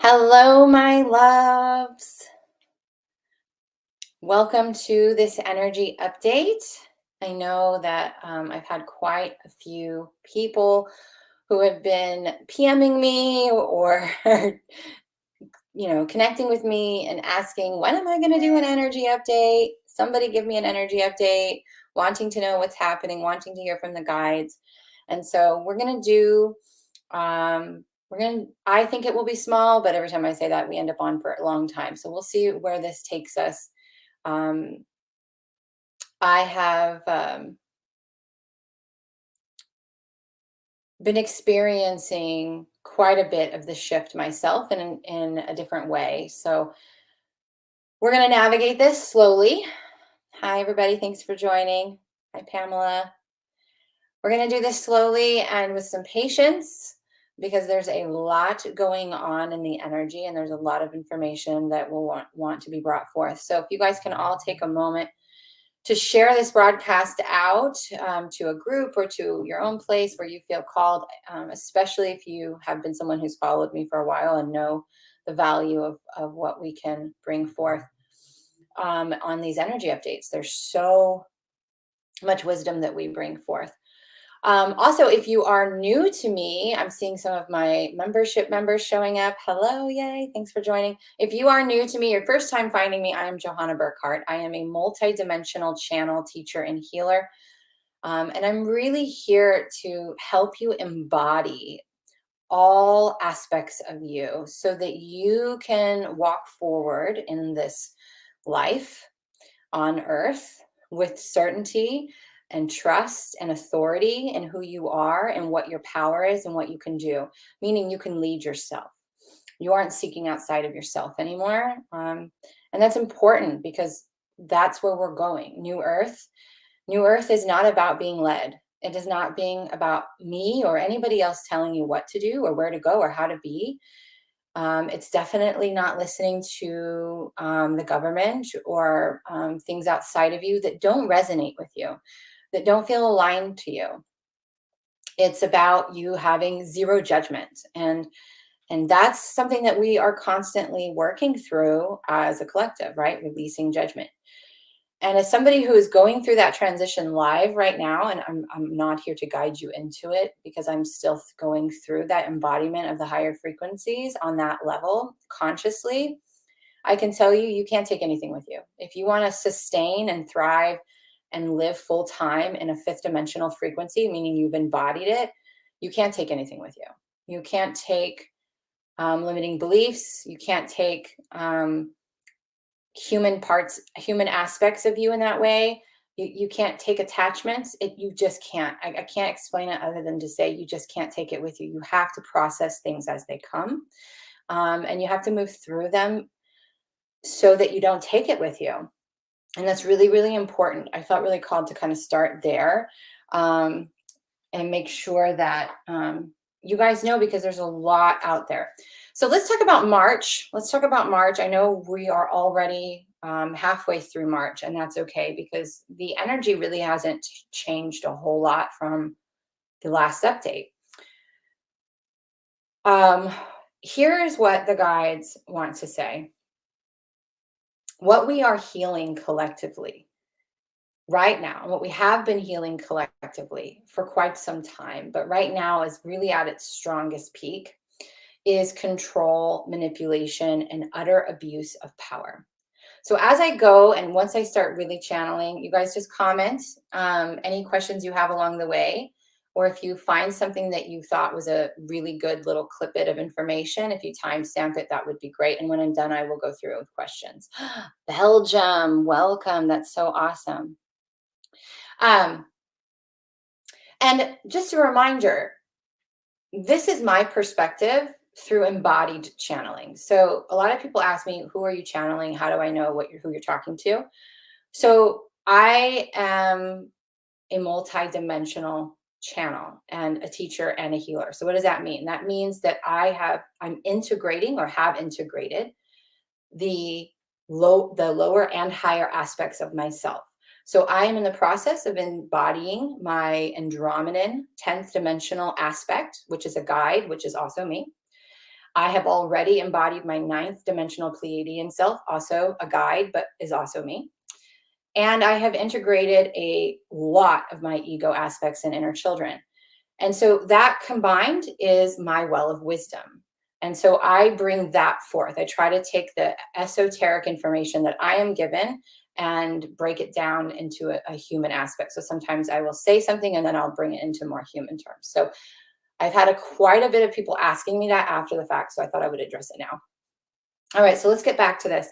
Hello, my loves. Welcome to this energy update. I know that I've had quite a few people who have been PMing me or connecting with me and asking, when am I going to do an energy update? Somebody give me an energy update, wanting to know what's happening, wanting to hear from the guides. And so we're going to do I think it will be small, but every time I say that, we end up on for a long time. So we'll see where this takes us. Um, I have been experiencing quite a bit of the shift myself in a different way. So we're going to navigate this slowly. Hi, everybody. Thanks for joining. Hi, Pamela. We're going to do this slowly and with some patience because there's a lot going on in the energy and there's a lot of information that will want to be brought forth. So if you guys can all take a moment to share this broadcast out to a group or to your own place where you feel called, especially if you have been someone who's followed me for a while and know the value of what we can bring forth on these energy updates. There's so much wisdom that we bring forth. Also, if you are new to me, I'm seeing some of my membership members showing up. Hello, yay, thanks for joining. If you are new to me, your first time finding me, I am Johanna Burkhardt. I am a multi-dimensional channel teacher and healer. And I'm really here to help you embody all aspects of you so that you can walk forward in this life on earth with certainty and trust and authority in who you are and what your power is and what you can do, meaning you can lead yourself. You aren't seeking outside of yourself anymore. And that's important because that's where we're going. New Earth. New Earth is not about being led. It is not being about me or anybody else telling you what to do or where to go or how to be. It's definitely not listening to the government or things outside of you that don't resonate with you, that don't feel aligned to you. It's about you having zero judgment. And that's something that we are constantly working through as a collective, right? Releasing judgment. And as somebody who is going through that transition live right now, and I'm not here to guide you into it because I'm still going through that embodiment of the higher frequencies on that level consciously, I can tell you, you can't take anything with you. If you want to sustain and thrive and live full time in a fifth dimensional frequency, meaning you've embodied it, you can't take anything with you. You can't take limiting beliefs. You can't take human parts, human aspects of you in that way. You can't take attachments. You just can't. I can't explain it other than to say you just can't take it with you. You have to process things as they come. And you have to move through them so that you don't take it with you. And that's really, really important. I felt really called to kind of start there and make sure that you guys know because there's a lot out there. So let's talk about March. Let's talk about March. I know we are already halfway through March, and that's okay because the energy really hasn't changed a whole lot from the last update. Here's what the guides want to say. What we are healing collectively right now, and what we have been healing collectively for quite some time, but right now is really at its strongest peak, is control, manipulation, and utter abuse of power. So as I go, and once I start really channeling, you guys just comment any questions you have along the way, or if you find something that you thought was a really good little clip of information, if you timestamp it, that would be great. And when I'm done, I will go through it with questions. Belgium, welcome. That's so awesome. And just a reminder, this is my perspective through embodied channeling. So a lot of people ask me, who are you channeling? How do I know who you're talking to? So I am a multi-dimensional channel and a teacher and a healer. So what does that mean? That means that I'm integrating or have integrated the lower and higher aspects of myself. So I am in the process of embodying my Andromedan 10th dimensional aspect, which is a guide, which is also me. I have already embodied my ninth dimensional Pleiadian self, also a guide, but is also me. And I have integrated a lot of my ego aspects and inner children. And so that combined is my well of wisdom. And so I bring that forth. I try to take the esoteric information that I am given and break it down into a human aspect. So sometimes I will say something and then I'll bring it into more human terms. So I've had quite a bit of people asking me that after the fact, so I thought I would address it now. All right, so let's get back to this.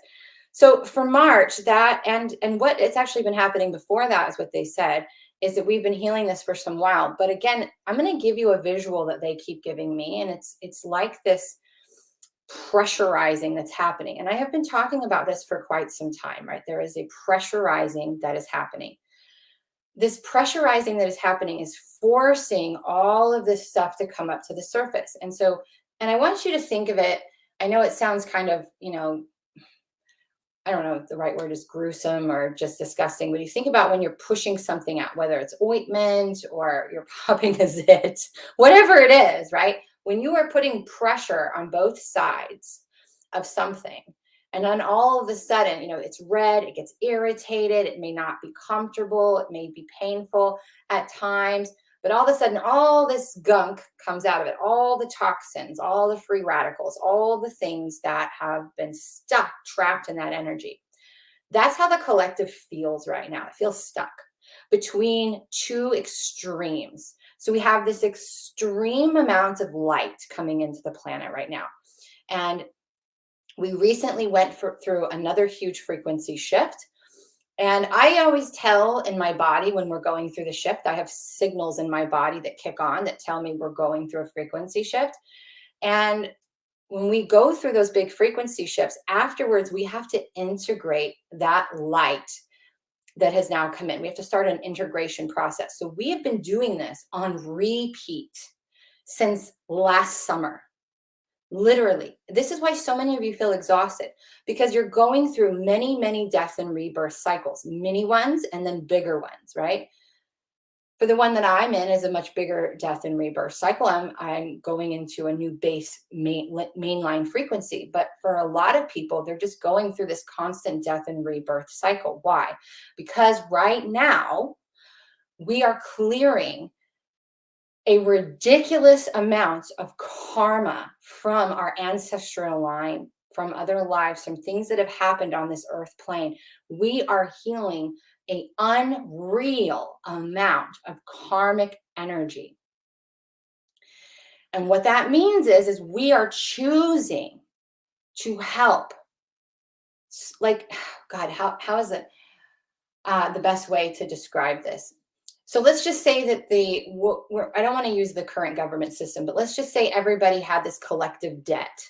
So for March, that and what it's actually been happening before that is what they said, is that we've been healing this for some while. But again, I'm going to give you a visual that they keep giving me, and it's like this pressurizing that's happening. And I have been talking about this for quite some time, right? There is a pressurizing that is happening. This pressurizing that is happening is forcing all of this stuff to come up to the surface. And so, and I want you to think of it, I know it sounds kind of, I don't know if the right word is gruesome or just disgusting, but you think about when you're pushing something out, whether it's ointment or you're popping a zit, whatever it is, right? When you are putting pressure on both sides of something, and then all of a sudden, it's red, it gets irritated, it may not be comfortable, it may be painful at times, but all of a sudden, all this gunk comes out of it, all the toxins, all the free radicals, all the things that have been stuck, trapped in that energy. That's how the collective feels right now. It feels stuck between two extremes. So we have this extreme amount of light coming into the planet right now. And we recently went through another huge frequency shift. And I always tell in my body when we're going through the shift, I have signals in my body that kick on that tell me we're going through a frequency shift. And when we go through those big frequency shifts, afterwards, we have to integrate that light that has now come in. We have to start an integration process. So we have been doing this on repeat since last summer. Literally. This is why so many of you feel exhausted, because you're going through many, many death and rebirth cycles, mini ones and then bigger ones, right? For the one that I'm in is a much bigger death and rebirth cycle. I'm going into a new base mainline frequency. But for a lot of people, they're just going through this constant death and rebirth cycle. Why? Because right now we are clearing a ridiculous amount of karma from our ancestral line, from other lives, from things that have happened on this earth plane. We are healing an unreal amount of karmic energy. And what that means is we are choosing to help. Like, God, how is it the best way to describe this? So let's just say that I don't want to use the current government system, but let's just say everybody had this collective debt.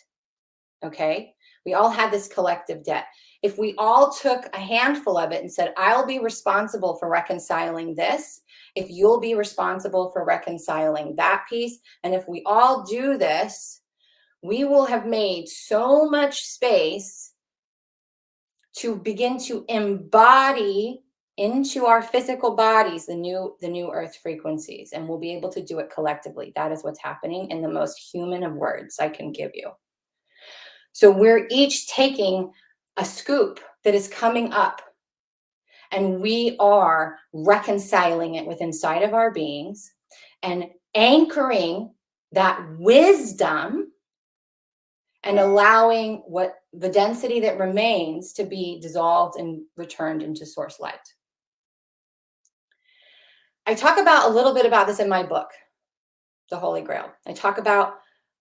Okay. We all had this collective debt. If we all took a handful of it and said, I'll be responsible for reconciling this, if you'll be responsible for reconciling that piece, and if we all do this, we will have made so much space to begin to embody into our physical bodies the new earth frequencies, and we'll be able to do it collectively. That is what's happening in the most human of words I can give you. So we're each taking a scoop that is coming up, and we are reconciling it with inside of our beings and anchoring that wisdom and allowing what the density that remains to be dissolved and returned into source light. I talk about a little bit about this in my book, The Holy Grail. I talk about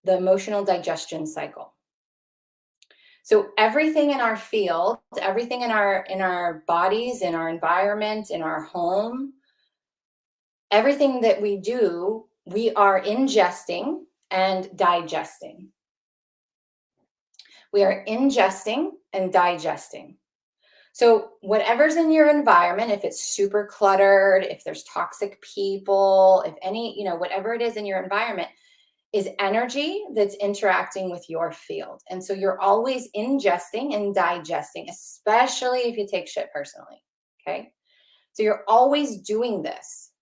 the emotional digestion cycle. So everything in our field, everything in our bodies, in our environment, in our home, everything that we do, we are ingesting and digesting. We are ingesting and digesting. So whatever's in your environment, if it's super cluttered, if there's toxic people, if any, whatever it is in your environment is energy that's interacting with your field. And so you're always ingesting and digesting, especially if you take shit personally. Okay. So you're always doing this.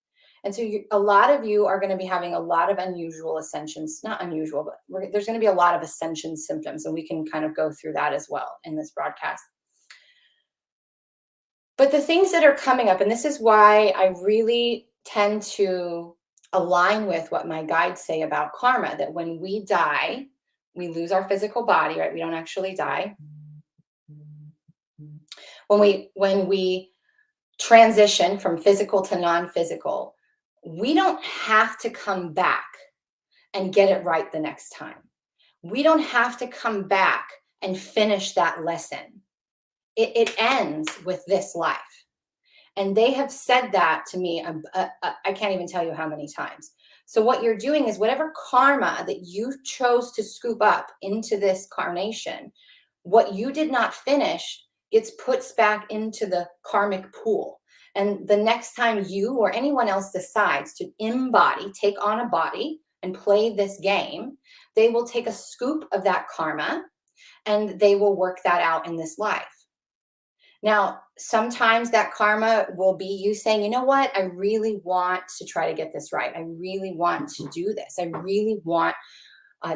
And so a lot of you are going to be having a lot of unusual ascensions, not unusual, but there's going to be a lot of ascension symptoms, and we can kind of go through that as well in this broadcast. But the things that are coming up, and this is why I really tend to align with what my guides say about karma, that when we die, we lose our physical body, right? We don't actually die. When we transition from physical to non-physical, we don't have to come back and get it right the next time. We don't have to come back and finish that lesson. It ends with this life. And they have said that to me, I can't even tell you how many times. So what you're doing is whatever karma that you chose to scoop up into this carnation, what you did not finish gets put back into the karmic pool. And the next time you or anyone else decides to take on a body and play this game, they will take a scoop of that karma and they will work that out in this life. Now, sometimes that karma will be you saying, you know what, I really want to try to get this right. I really want to do this. I really want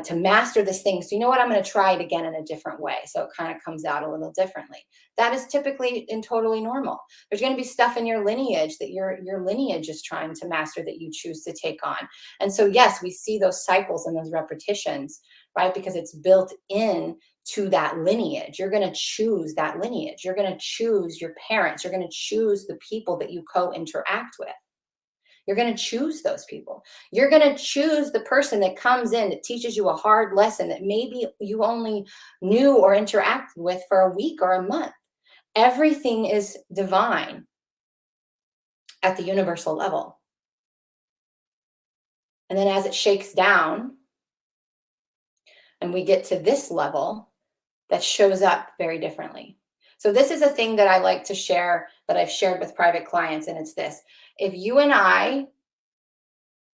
to master this thing. So you know what, I'm going to try it again in a different way. So it kind of comes out a little differently. That is typically and totally normal. There's going to be stuff in your lineage that your lineage is trying to master that you choose to take on. And so, yes, we see those cycles and those repetitions, right? Because it's built in to that lineage. You're going to choose that lineage. You're going to choose your parents. You're going to choose the people that you co-interact with. You're going to choose those people. You're going to choose the person that comes in that teaches you a hard lesson that maybe you only knew or interacted with for a week or a month. Everything is divine at the universal level. And then as it shakes down and we get to this level, that shows up very differently. So this is a thing that I like to share, that I've shared with private clients, and it's this. If you and I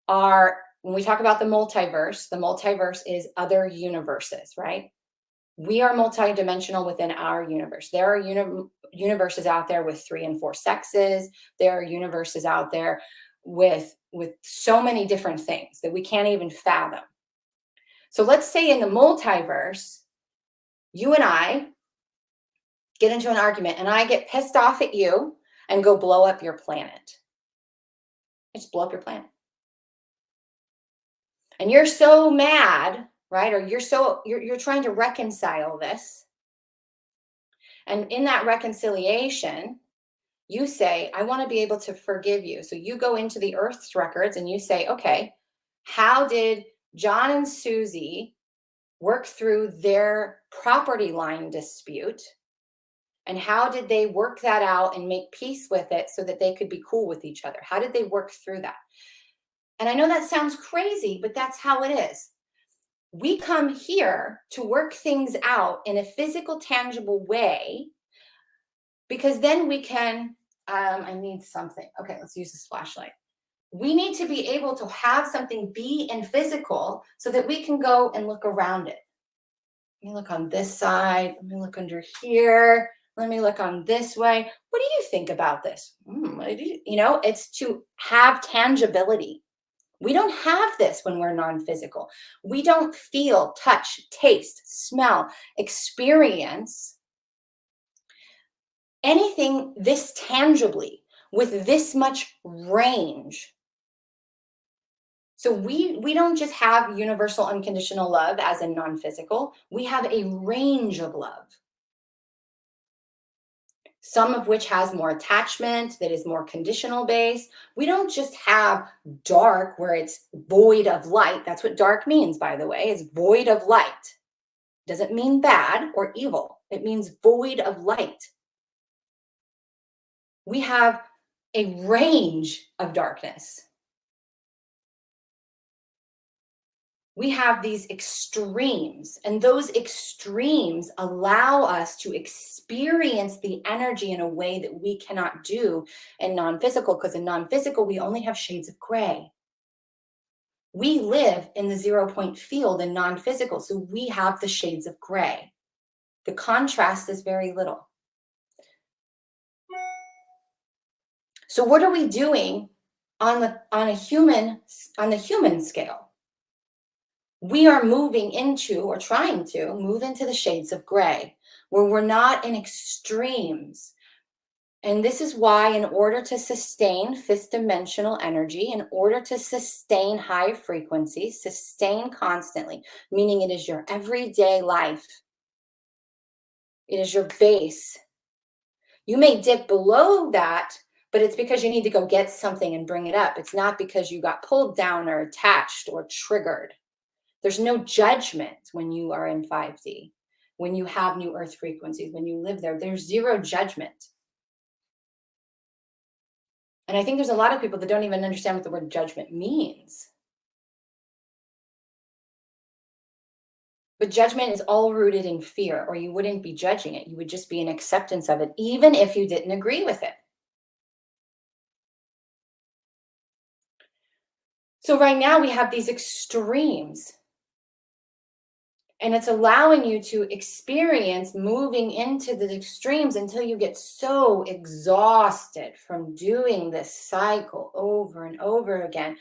are, when we talk about the multiverse is other universes, right? We are multidimensional within our universe. There are universes out there with 3 and 4 sexes. There are universes out there with so many different things that we can't even fathom. So let's say in the multiverse, you and I get into an argument and I get pissed off at you and go blow up your planet. I just blow up your planet. And you're so mad, right? Or you're trying to reconcile this. And in that reconciliation, you say, I want to be able to forgive you. So you go into the Earth's records and you say, okay, how did John and Susie work through their property line dispute? And how did they work that out and make peace with it so that they could be cool with each other? How did they work through that? And I know that sounds crazy, but that's how it is. We come here to work things out in a physical, tangible way, because then we can, I need something. Okay, let's use this flashlight. We need to be able to have something be in physical so that we can go and look around it. Let me look on this side. Let me look under here. Let me look on this way. What do you think about this? It's to have tangibility. We don't have this when we're non-physical. We don't feel, touch, taste, smell, experience anything this tangibly with this much range. So we don't just have universal unconditional love as in non-physical. We have a range of love. Some of which has more attachment, that is more conditional based. We don't just have dark where it's void of light. That's what dark means, by the way, is void of light. Doesn't mean bad or evil. It means void of light. We have a range of darkness. We have these extremes, and those extremes allow us to experience the energy in a way that we cannot do in non-physical, because in non-physical, we only have shades of gray. We live in the 0-point field in non-physical, so we have the shades of gray. The contrast is very little. So what are we doing on the human scale, we are moving into, or trying to move into, the shades of gray, where we're not in extremes. And this is why, in order to sustain fifth dimensional energy, in order to sustain high frequency, sustain constantly, meaning it is your everyday life, it is your base. You may dip below that, but it's because you need to go get something and bring it up. It's not because you got pulled down or attached or triggered. There's no judgment when you are in 5D, when you have new earth frequencies, when you live there, there's zero judgment. And I think there's a lot of people that don't even understand what the word judgment means. But judgment is all rooted in fear, or you wouldn't be judging it. You would just be in acceptance of it, even if you didn't agree with it. So right now we have these extremes. And it's allowing you to experience moving into the extremes until you get so exhausted from doing this cycle over and over again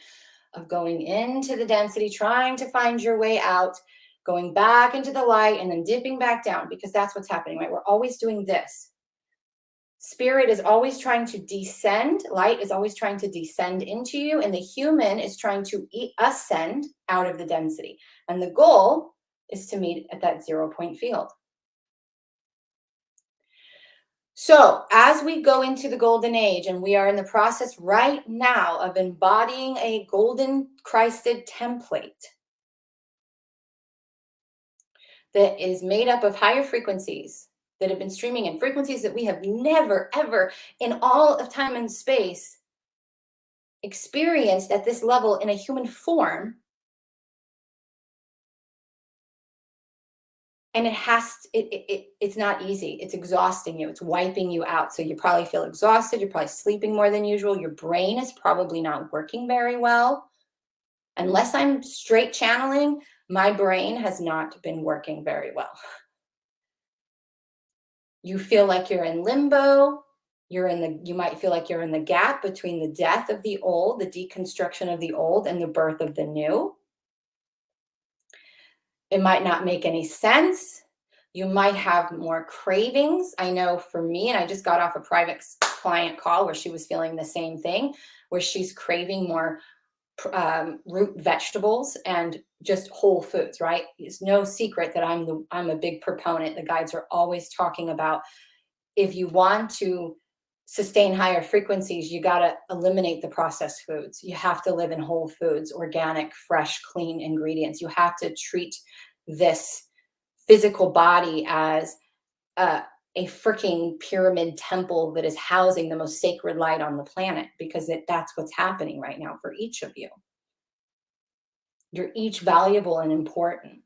of going into the density, trying to find your way out, going back into the light, and then dipping back down, because that's what's happening, right? We're always doing this. Spirit is always trying to descend. Light is always trying to descend into you, and the human is trying to ascend out of the density. And the goal is to meet at that 0-point field. So as we go into the golden age, and we are in the process right now of embodying a golden Christed template that is made up of higher frequencies that have been streaming in, frequencies that we have never, ever in all of time and space experienced at this level in a human form. And it's not easy. It's exhausting you. It's wiping you out. So you probably feel exhausted. You're probably sleeping more than usual. Your brain is probably not working very well. Unless I'm straight channeling, my brain has not been working very well. You feel like you're in limbo. You might feel like you're in the gap between the death of the old, the deconstruction of the old, and the birth of the new. It might not make any sense. You might have more cravings. I know for me, and I just got off a private client call where she was feeling the same thing, where she's craving more root vegetables and just whole foods, right? It's no secret that I'm a big proponent. The guides are always talking about, if you want to sustain higher frequencies, you got to eliminate the processed foods. You have to live in whole foods, organic, fresh, clean ingredients. You have to treat this physical body as a freaking pyramid temple that is housing the most sacred light on the planet, because that's what's happening right now for each of you. You're each valuable and important.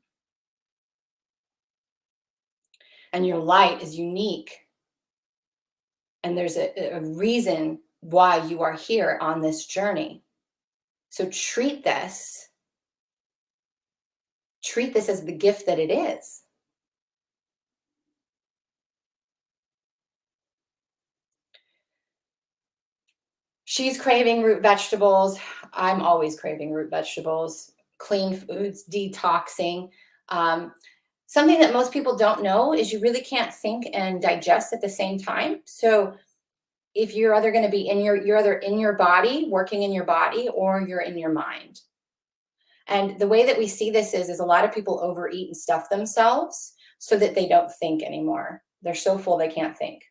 And your light is unique. And there's a reason why you are here on this journey. So treat this as the gift that it is. She's craving root vegetables. I'm always craving root vegetables, clean foods, detoxing. Something that most people don't know is you really can't think and digest at the same time. So if you're either going to be you're either in your body, working in your body, or you're in your mind. And the way that we see this is a lot of people overeat and stuff themselves so that they don't think anymore. They're so full they can't think.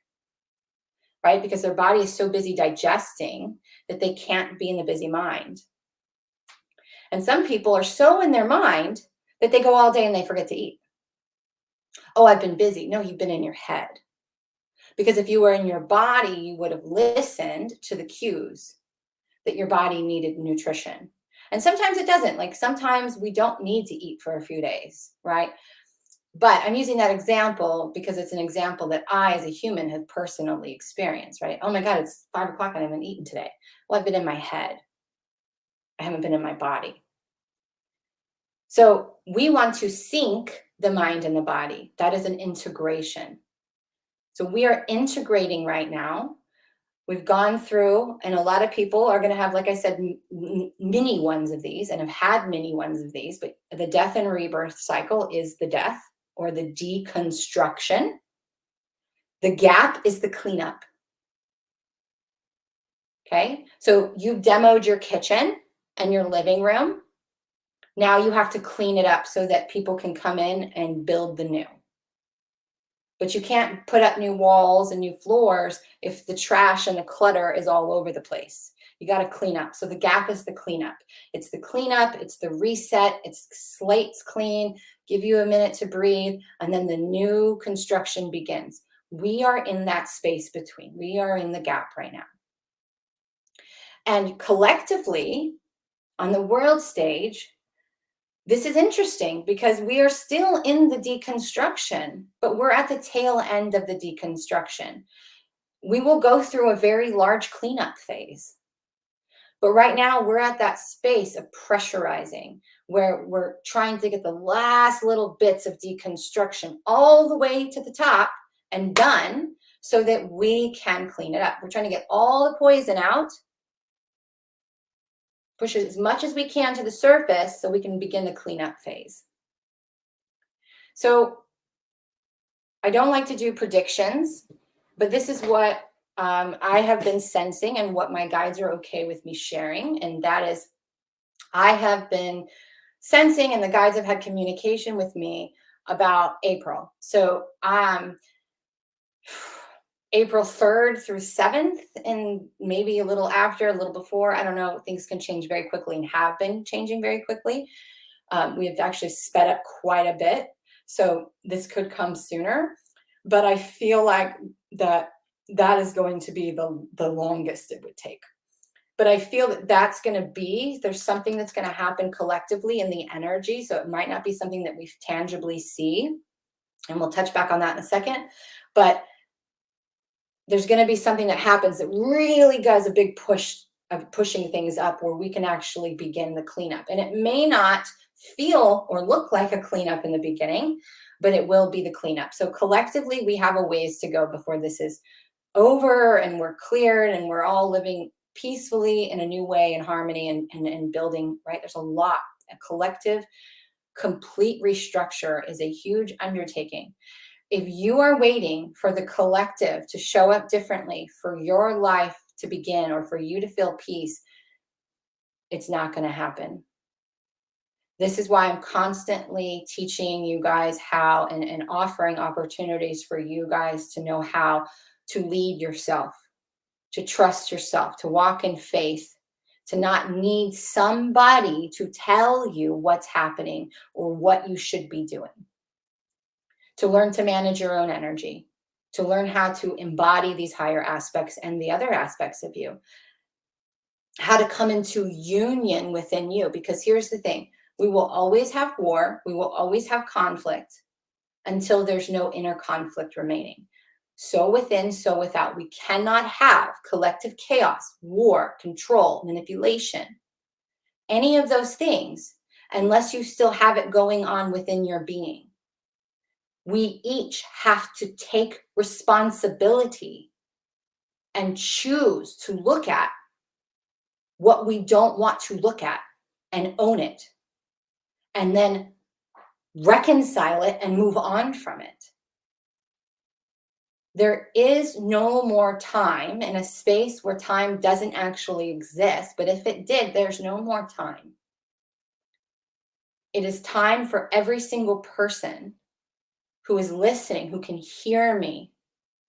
Right? Because their body is so busy digesting that they can't be in the busy mind. And some people are so in their mind that they go all day and they forget to eat. Oh, I've been busy. No, you've been in your head. Because if you were in your body, you would have listened to the cues that your body needed nutrition. And sometimes it doesn't. Like sometimes we don't need to eat for a few days, right? But I'm using that example because it's an example that I, as a human, have personally experienced, right? Oh my God, it's 5 o'clock and I haven't eaten today. Well, I've been in my head. I haven't been in my body. So we want to sync the mind and the body. That is an integration. So we are integrating right now We've gone through, and a lot of people are going to have, like I said, mini ones of these and have had mini ones of these, but the death and rebirth cycle is the death or the deconstruction. The gap is the cleanup. Okay, so you've demoed your kitchen and your living room. Now you have to clean it up so that people can come in and build the new. But you can't put up new walls and new floors if the trash and the clutter is all over the place. You got to clean up. So the gap is the cleanup. It's the cleanup, it's the reset, it's slates clean, give you a minute to breathe, and then the new construction begins. We are in that space between. We are in the gap right now. And collectively, on the world stage, this is interesting because we are still in the deconstruction, but we're at the tail end of the deconstruction. We will go through a very large cleanup phase. But right now we're at that space of pressurizing where we're trying to get the last little bits of deconstruction all the way to the top and done so that we can clean it up. We're trying to get all the poison out, push it as much as we can to the surface so we can begin the cleanup phase. So I don't like to do predictions, but this is what I have been sensing and what my guides are okay with me sharing. And that is, I have been sensing, and the guides have had communication with me about April. So April 3rd through 7th, and maybe a little after, a little before, I don't know, things can change very quickly and have been changing very quickly. We have actually sped up quite a bit. So this could come sooner, but I feel like that is going to be the longest it would take. But I feel that that's going to be, there's something that's going to happen collectively in the energy. So it might not be something that we tangibly see. And we'll touch back on that in a second. But there's going to be something that happens that really does a big push of pushing things up where we can actually begin the cleanup. And it may not feel or look like a cleanup in the beginning, but it will be the cleanup. So collectively, we have a ways to go before this is over and we're cleared and we're all living peacefully in a new way in harmony and building, right? There's a lot. A collective, complete restructure is a huge undertaking. If you are waiting for the collective to show up differently, for your life to begin, or for you to feel peace, it's not going to happen. This is why I'm constantly teaching you guys how and offering opportunities for you guys to know how to lead yourself, to trust yourself, to walk in faith, to not need somebody to tell you what's happening or what you should be doing. To learn to manage your own energy, to learn how to embody these higher aspects and the other aspects of you, how to come into union within you. Because here's the thing, we will always have war, we will always have conflict until there's no inner conflict remaining. So within, so without. We cannot have collective chaos, war, control, manipulation, any of those things, unless you still have it going on within your being. We each have to take responsibility and choose to look at what we don't want to look at and own it, and then reconcile it and move on from it. There is no more time in a space where time doesn't actually exist, but if it did, there's no more time. It is time for every single person who is listening, who can hear me.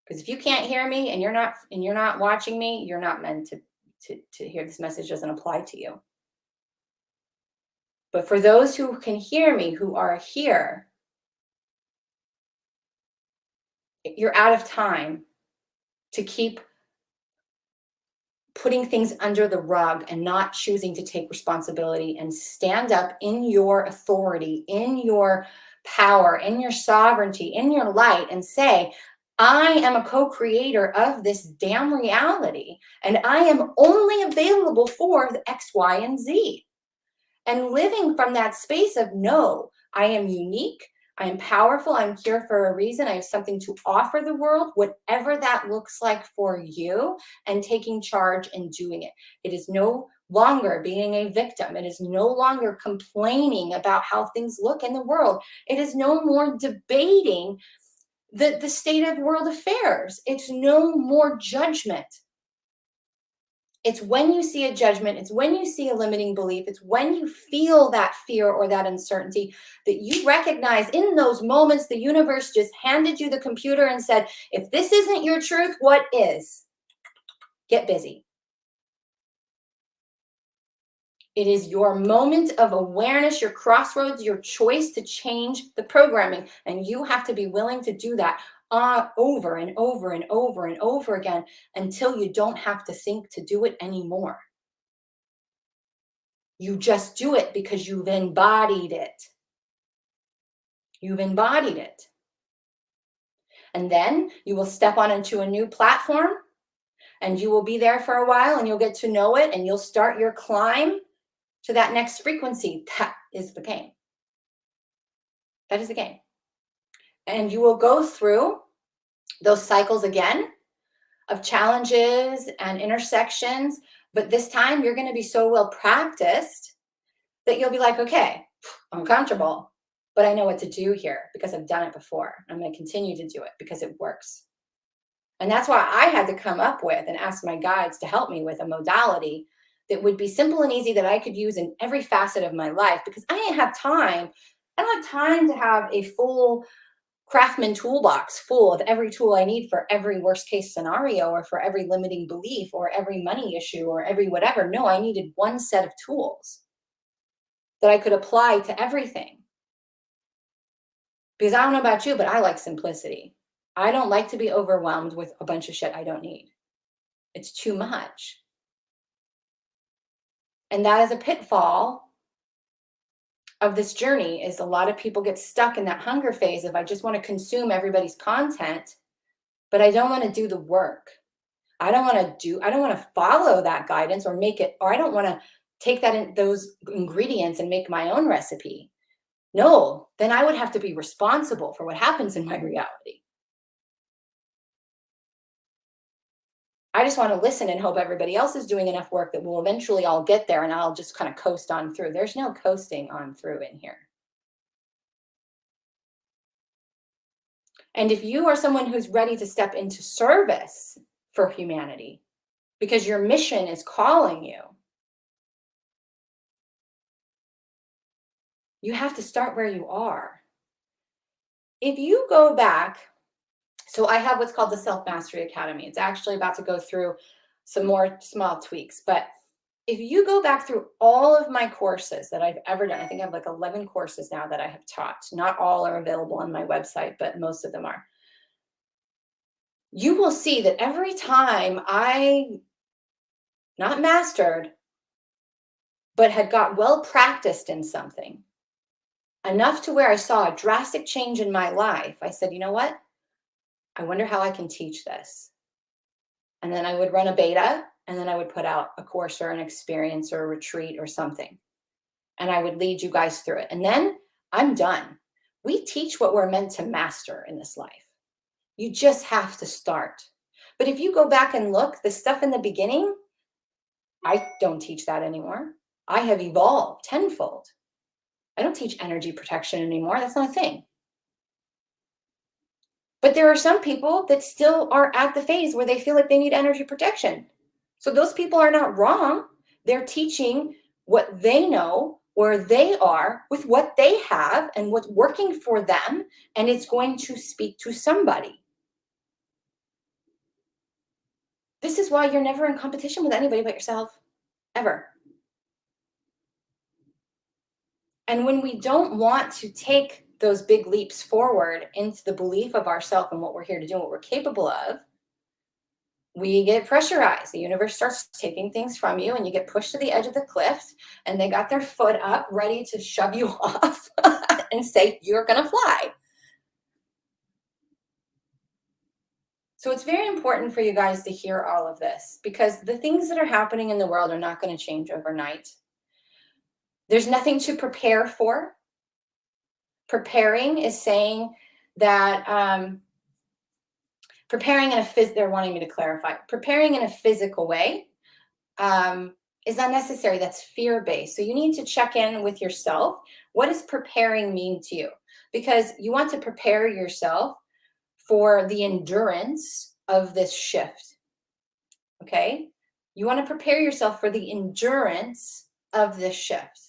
Because if you can't hear me and you're not watching me, you're not meant to hear. This message doesn't apply to you. But for those who can hear me, who are here, you're out of time to keep putting things under the rug and not choosing to take responsibility and stand up in your authority, in your power, in your sovereignty, in your light, and say, I am a co-creator of this damn reality, and I am only available for the X, Y, and Z. And living from that space of, no, I am unique, I am powerful. I'm here for a reason. I have something to offer the world, whatever that looks like for you, and taking charge and doing it. It is no longer being a victim. It is no longer complaining about how things look in the world. It is no more debating the state of world affairs. It's no more judgment. It's when you see a judgment, it's when you see a limiting belief, it's when you feel that fear or that uncertainty that you recognize in those moments the universe just handed you the computer and said, if this isn't your truth, what is? Get busy. It is your moment of awareness, your crossroads, your choice to change the programming. And you have to be willing to do that over and over and over and over again until you don't have to think to do it anymore. You just do it because you've embodied it. You've embodied it. And then you will step on into a new platform and you will be there for a while and you'll get to know it and you'll start your climb to that next frequency. That is the game. That is the game. And you will go through those cycles again of challenges and intersections. But this time you're going to be so well practiced that you'll be like, okay, I'm comfortable, but I know what to do here because I've done it before. I'm going to continue to do it because it works. And that's why I had to come up with and ask my guides to help me with a modality that would be simple and easy that I could use in every facet of my life, because I didn't have time. I don't have time to have a full craftsman toolbox full of every tool I need for every worst case scenario or for every limiting belief or every money issue or every whatever. No, I needed one set of tools that I could apply to everything. Because I don't know about you, but I like simplicity. I don't like to be overwhelmed with a bunch of shit I don't need. It's too much. And that is a pitfall of this journey, is a lot of people get stuck in that hunger phase of I just want to consume everybody's content, but I don't want to do the work. I don't want to follow that guidance or make it, or I don't want to take that in those ingredients and make my own recipe. No, then I would have to be responsible for what happens in my reality. I just want to listen and hope everybody else is doing enough work that we'll eventually all get there and I'll just kind of coast on through. There's no coasting on through in here. And if you are someone who's ready to step into service for humanity because your mission is calling you, you have to start where you are. If you go back, so I have what's called the Self-Mastery Academy. It's actually about to go through some more small tweaks. But if you go back through all of my courses that I've ever done, I think I have like 11 courses now that I have taught. Not all are available on my website, but most of them are. You will see that every time I not mastered, but had got well practiced in something, enough to where I saw a drastic change in my life, I said, you know what? I wonder how I can teach this. And then I would run a beta, and then I would put out a course or an experience or a retreat or something. And I would lead you guys through it. And then I'm done. We teach what we're meant to master in this life. You just have to start. But if you go back and look, the stuff in the beginning, I don't teach that anymore. I have evolved tenfold. I don't teach energy protection anymore. That's not a thing. But there are some people that still are at the phase where they feel like they need energy protection. So those people are not wrong. They're teaching what they know, where they are, with what they have and what's working for them, and it's going to speak to somebody. This is why you're never in competition with anybody but yourself, ever. And when we don't want to take those big leaps forward into the belief of ourselves and what we're here to do, what we're capable of, we get pressurized. The universe starts taking things from you and you get pushed to the edge of the cliff and they got their foot up ready to shove you off and say, you're going to fly. So it's very important for you guys to hear all of this, because the things that are happening in the world are not going to change overnight. There's nothing to prepare for. Preparing is saying that preparing in they're wanting me to clarify. Preparing in a physical way is unnecessary. That's fear-based. So you need to check in with yourself. What does preparing mean to you? Because you want to prepare yourself for the endurance of this shift. Okay? You want to prepare yourself for the endurance of this shift.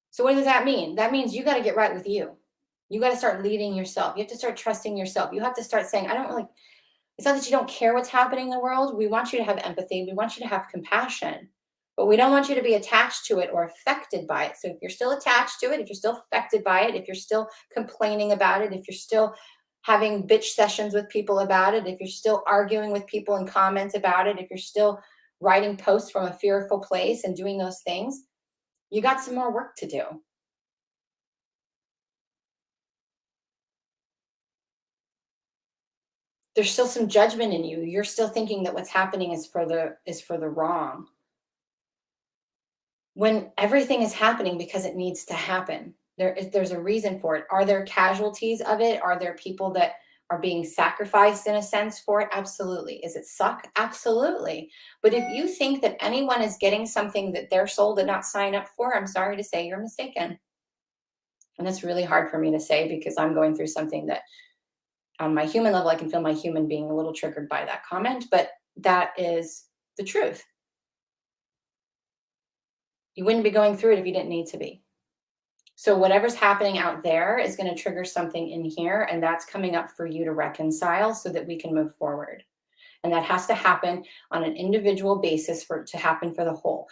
So what does that mean? That means you got to get right with you. You got to start leading yourself. You have to start trusting yourself. You have to start saying, I don't really, it's not that you don't care what's happening in the world. We want you to have empathy. We want you to have compassion, but we don't want you to be attached to it or affected by it. So if you're still attached to it, if you're still affected by it, if you're still complaining about it, if you're still having bitch sessions with people about it, if you're still arguing with people in comments about it, if you're still writing posts from a fearful place and doing those things, you got some more work to do. There's still some judgment in you. You're still thinking that what's happening is for the wrong. When everything is happening because it needs to happen. There's a reason for it. Are there casualties of it? Are there people that are being sacrificed in a sense for it? Absolutely. Is it suck? Absolutely. But if you think that anyone is getting something that their soul did not sign up for, I'm sorry to say you're mistaken. And that's really hard for me to say because I'm going through something that on my human level, I can feel my human being a little triggered by that comment, but that is the truth. You wouldn't be going through it if you didn't need to be. So whatever's happening out there is going to trigger something in here, and that's coming up for you to reconcile so that we can move forward. And that has to happen on an individual basis for it to happen for the whole.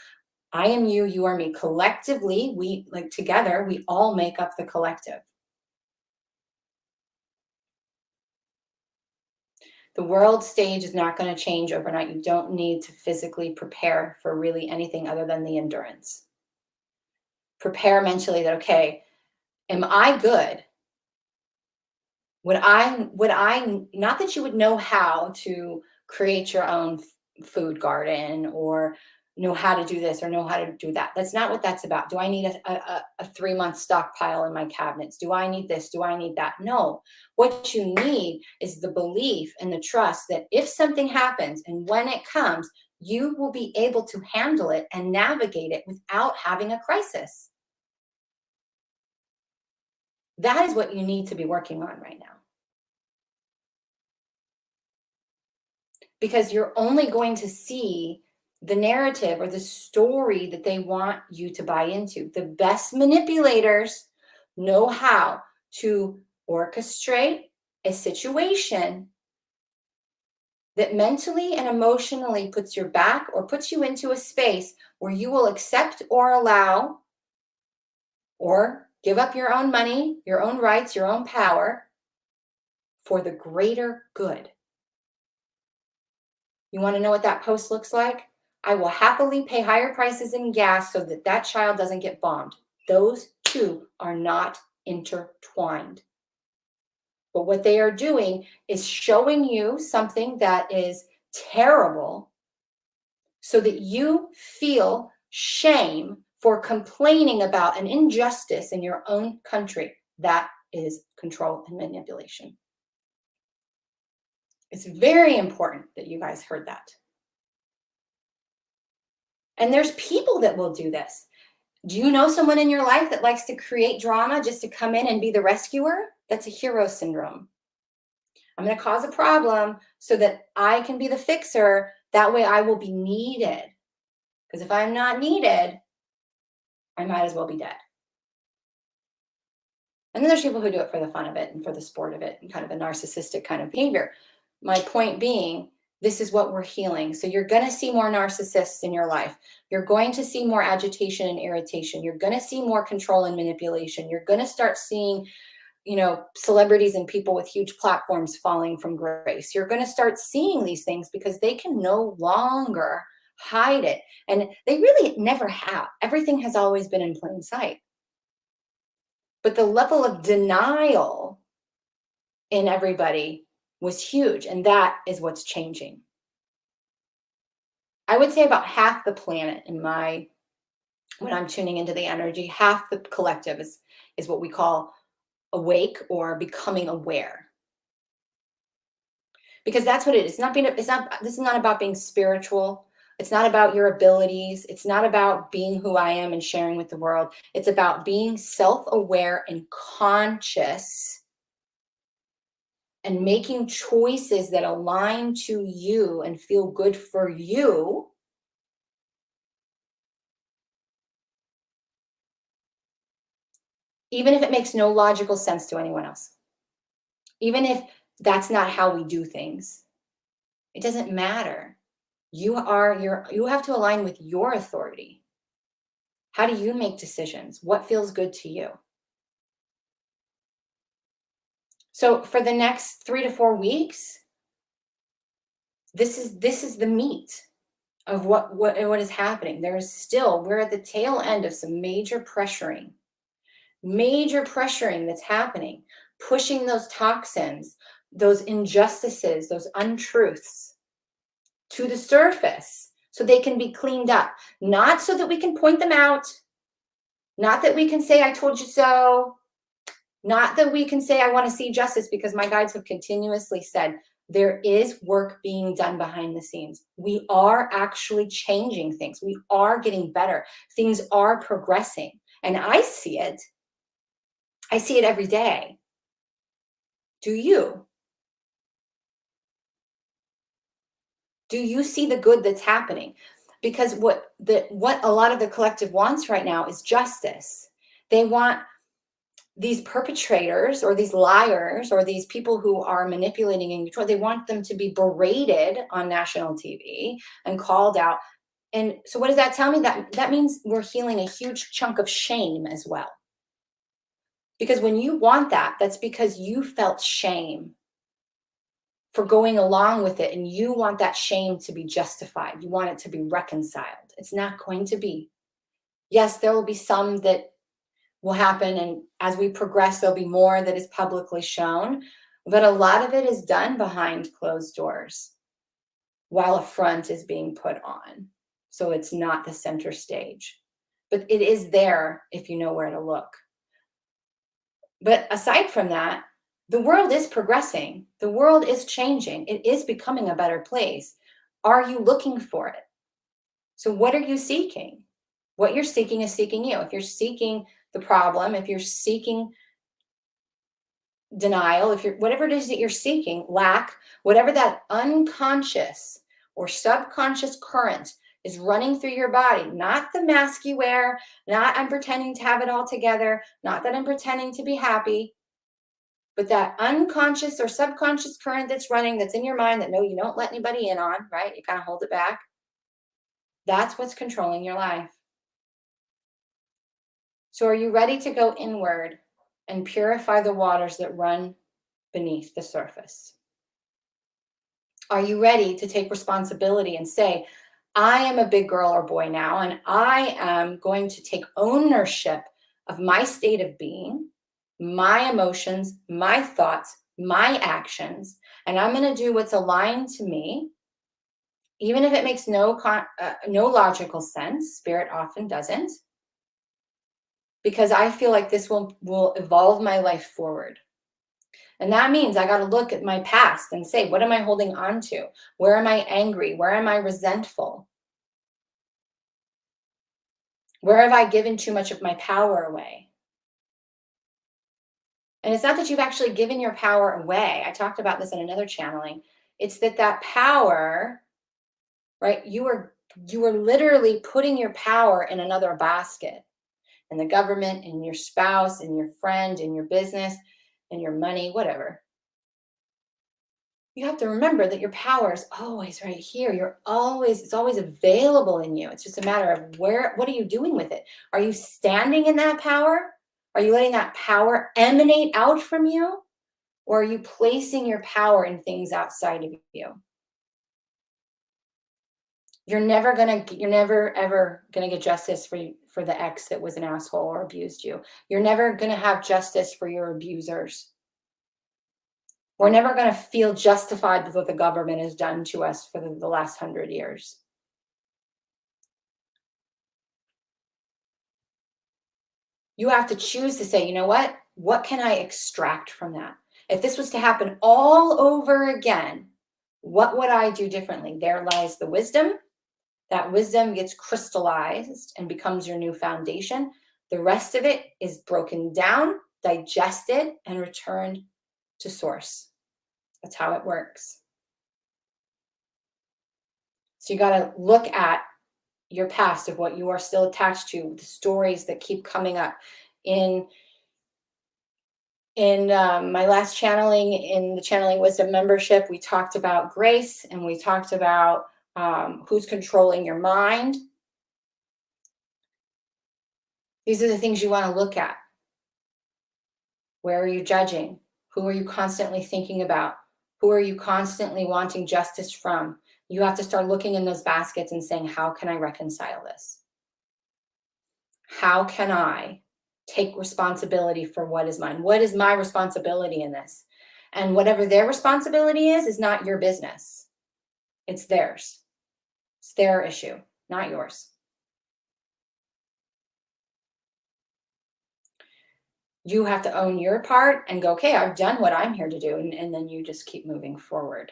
I am you, you are me. Collectively, we like together, we all make up the collective. The world stage is not going to change overnight. You don't need to physically prepare for really anything other than the endurance. Prepare mentally that, okay, am I good? Would I, not that you would know how to create your own food garden or know how to do this or know how to do that. That's not what that's about. Do I need a 3-month stockpile in my cabinets? Do I need this? Do I need that? No. What you need is the belief and the trust that if something happens and when it comes, you will be able to handle it and navigate it without having a crisis. That is what you need to be working on right now. Because you're only going to see the narrative or the story that they want you to buy into. The best manipulators know how to orchestrate a situation that mentally and emotionally puts your back or puts you into a space where you will accept or allow or give up your own money, your own rights, your own power for the greater good. You want to know what that post looks like? I will happily pay higher prices in gas so that that child doesn't get bombed. Those two are not intertwined. But what they are doing is showing you something that is terrible so that you feel shame for complaining about an injustice in your own country. That is control and manipulation. It's very important that you guys heard that. And there's people that will do this. Do you know someone in your life that likes to create drama just to come in and be the rescuer? That's a hero syndrome. I'm going to cause a problem so that I can be the fixer. That way I will be needed. Because if I'm not needed, I might as well be dead. And then there's people who do it for the fun of it and for the sport of it and kind of a narcissistic kind of behavior. My point being, this is what we're healing. So you're going to see more narcissists in your life. You're going to see more agitation and irritation. You're going to see more control and manipulation. You're going to start seeing, celebrities and people with huge platforms falling from grace. You're going to start seeing these things because they can no longer hide it. And they really never have. Everything has always been in plain sight. But the level of denial in everybody was huge, and that is what's changing. I would say about half the planet, in my when I'm tuning into the energy. Half the collective is what we call awake or becoming aware. Because that's what it is. This is not about being spiritual. It's not about your abilities. It's not about being who I am and sharing with the world. It's about being self-aware and conscious and making choices that align to you and feel good for you. Even if it makes no logical sense to anyone else. Even if that's not how we do things. It doesn't matter. You have to align with your authority. How do you make decisions? What feels good to you? So for the next 3 to 4 weeks, this is the meat of what is happening. We're at the tail end of some major pressuring that's happening, pushing those toxins, those injustices, those untruths to the surface so they can be cleaned up. Not so that we can point them out, not that we can say, I told you so, not that we can say, I want to see justice, because my guides have continuously said, there is work being done behind the scenes. We are actually changing things. We are getting better. Things are progressing. And I see it. I see it every day. Do you? Do you see the good that's happening? Because what a lot of the collective wants right now is justice. They want these perpetrators or these liars or these people who are manipulating and control, they want them to be berated on national TV and called out. And so what does that tell me? That means we're healing a huge chunk of shame as well. Because when you want that, that's because you felt shame for going along with it, and you want that shame to be justified. You want it to be reconciled. It's not going to be. Yes, there will be some that will happen, and as we progress, there'll be more that is publicly shown, but a lot of it is done behind closed doors while a front is being put on. So it's not the center stage, but it is there if you know where to look. But aside from that, the world is progressing. The world is changing. It is becoming a better place. Are you looking for it? So what are you seeking? What you're seeking is seeking you. If you're seeking the problem, if you're seeking denial, if you're whatever it is that you're seeking, lack, whatever that unconscious or subconscious current is running through your body, not the mask you wear, not I'm pretending to have it all together, not that I'm pretending to be happy, but that unconscious or subconscious current that's running, that's in your mind, that no, you don't let anybody in on, right? You kind of hold it back. That's what's controlling your life. So are you ready to go inward and purify the waters that run beneath the surface? Are you ready to take responsibility and say, I am a big girl or boy now, and I am going to take ownership of my state of being, my emotions, my thoughts, my actions, and I'm going to do what's aligned to me, even if it makes no logical sense. Spirit often doesn't, because I feel like this will evolve my life forward. And that means I got to look at my past and say, what am I holding on to? Where am I angry? Where am I resentful? Where have I given too much of my power away? And it's not that you've actually given your power away. I talked about this in another channeling. It's that power, right? You are literally putting your power in another basket, in the government, in your spouse, in your friend, in your business, in your money, whatever. You have to remember that your power is always right here. It's always available in you. It's just a matter of what are you doing with it? Are you standing in that power? Are you letting that power emanate out from you? Or are you placing your power in things outside of you? You're never ever gonna get justice for the ex that was an asshole or abused you. You're never gonna have justice for your abusers. We're never going to feel justified with what the government has done to us for the last 100 years. You have to choose to say, you know what can I extract from that? If this was to happen all over again, what would I do differently? There lies the wisdom. That wisdom gets crystallized and becomes your new foundation. The rest of it is broken down, digested, and returned to source. That's how it works. So you got to look at your past of what you are still attached to, the stories that keep coming up. In my last channeling, in the Channeling Wisdom membership, we talked about grace, and we talked about who's controlling your mind. These are the things you want to look at. Where are you judging? Who are you constantly thinking about? Who are you constantly wanting justice from? You have to start looking in those baskets and saying, how can I reconcile this? How can I take responsibility for what is mine? What is my responsibility in this? And whatever their responsibility is not your business. It's theirs. It's their issue, not yours. You have to own your part and go, okay, I've done what I'm here to do. And then you just keep moving forward.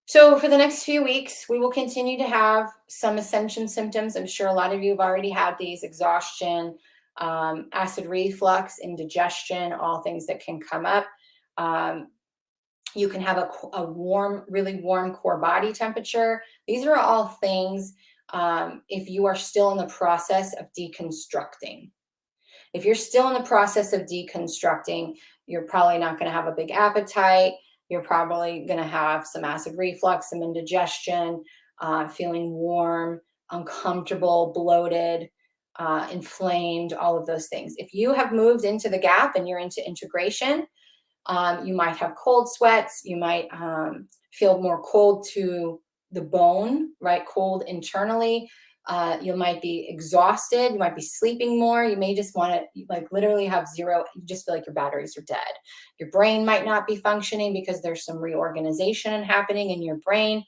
So for the next few weeks, we will continue to have some ascension symptoms. I'm sure a lot of you have already had these: exhaustion, acid reflux, indigestion, all things that can come up. You can have a warm, really warm core body temperature. These are all things if you are still in the process of deconstructing. If you're still in the process of deconstructing, you're probably not going to have a big appetite. You're probably going to have some acid reflux, some indigestion, feeling warm, uncomfortable, bloated, inflamed, all of those things. If you have moved into the gap and you're into integration, you might have cold sweats. You might feel more cold to the bone, right? Cold internally. You might be exhausted. You might be sleeping more. You may just want to like literally have zero. You just feel like your batteries are dead. Your brain might not be functioning because there's some reorganization happening in your brain.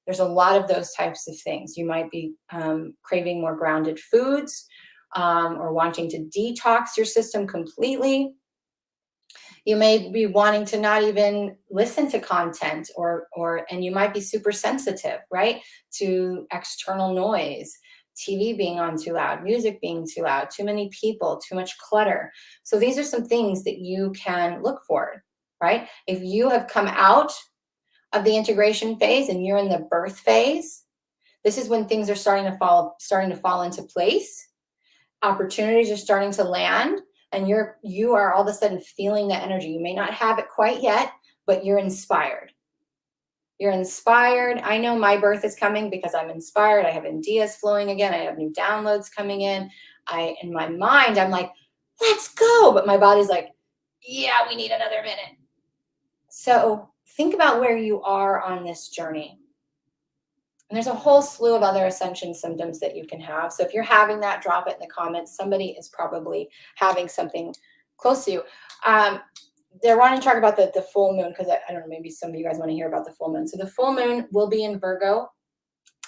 There's a lot of those types of things. You might be craving more grounded foods or wanting to detox your system completely. You may be wanting to not even listen to content and you might be super sensitive, right? To external noise, TV being on too loud, music being too loud, too many people, too much clutter. So these are some things that you can look for, right? If you have come out of the integration phase and you're in the birth phase, this is when things are starting to fall into place. Opportunities are starting to land, and you are all of a sudden feeling the energy. You may not have it quite yet, but you're inspired. You're inspired. I know my birth is coming because I'm inspired. I have ideas flowing again. I have new downloads coming in. In my mind, I'm like, let's go. But my body's like, yeah, we need another minute. So think about where you are on this journey. And there's a whole slew of other ascension symptoms that you can have. So if you're having that, drop it in the comments. Somebody is probably having something close to you. They're wanting to talk about the full moon because I don't know, maybe some of you guys want to hear about the full moon. So the full moon will be in Virgo.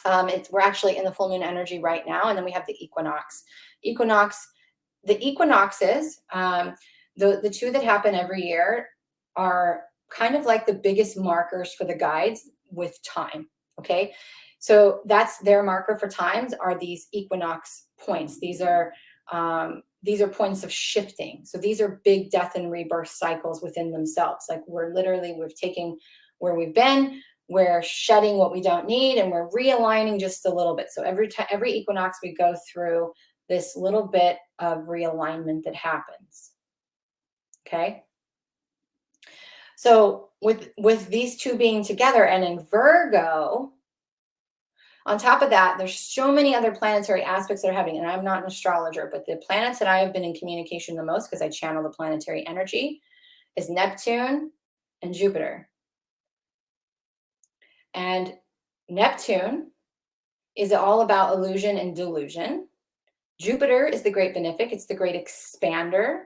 We're actually in the full moon energy right now. And then we have the equinox. The equinoxes, the two that happen every year are kind of like the biggest markers for the guides with time. Okay. So that's their marker for times are these equinox points. These are points of shifting. So these are big death and rebirth cycles within themselves. Like we've taken where we've been, we're shedding what we don't need, and we're realigning just a little bit. So every equinox we go through this little bit of realignment that happens. Okay. So with these two being together and in Virgo, on top of that, there's so many other planetary aspects that are happening. And I'm not an astrologer, but the planets that I have been in communication the most, because I channel the planetary energy, is Neptune and Jupiter. And Neptune is all about illusion and delusion. Jupiter is the great benefic. It's the great expander.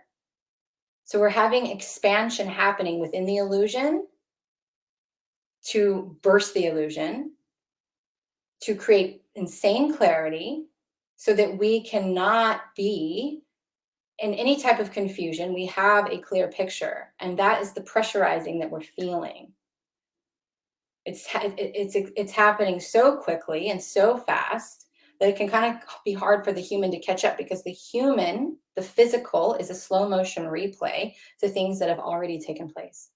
So we're having expansion happening within the illusion to burst the illusion, to create insane clarity, so that we cannot be in any type of confusion. We have a clear picture, and that is the pressurizing that we're feeling. It's happening so quickly and so fast that it can kind of be hard for the human to catch up, because the physical, is a slow motion replay to things that have already taken place.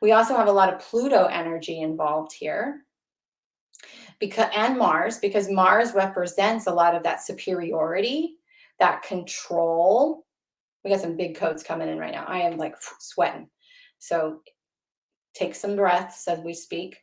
We also have a lot of Pluto energy involved here, and Mars, because Mars represents a lot of that superiority, that control. We got some big codes coming in right now. I am like sweating. So take some breaths as we speak.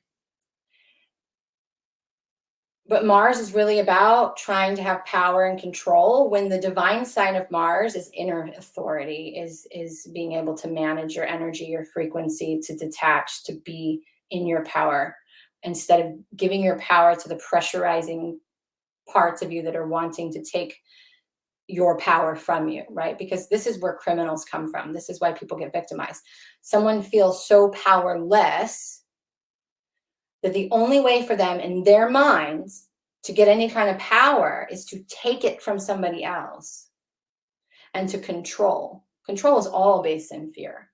But Mars is really about trying to have power and control, when the divine sign of Mars is inner authority, is being able to manage your energy, your frequency, to detach, to be in your power, instead of giving your power to the pressurizing parts of you that are wanting to take your power from you, right? Because this is where criminals come from. This is why people get victimized. Someone feels so powerless that the only way for them in their minds to get any kind of power is to take it from somebody else and to control. Control is all based in fear,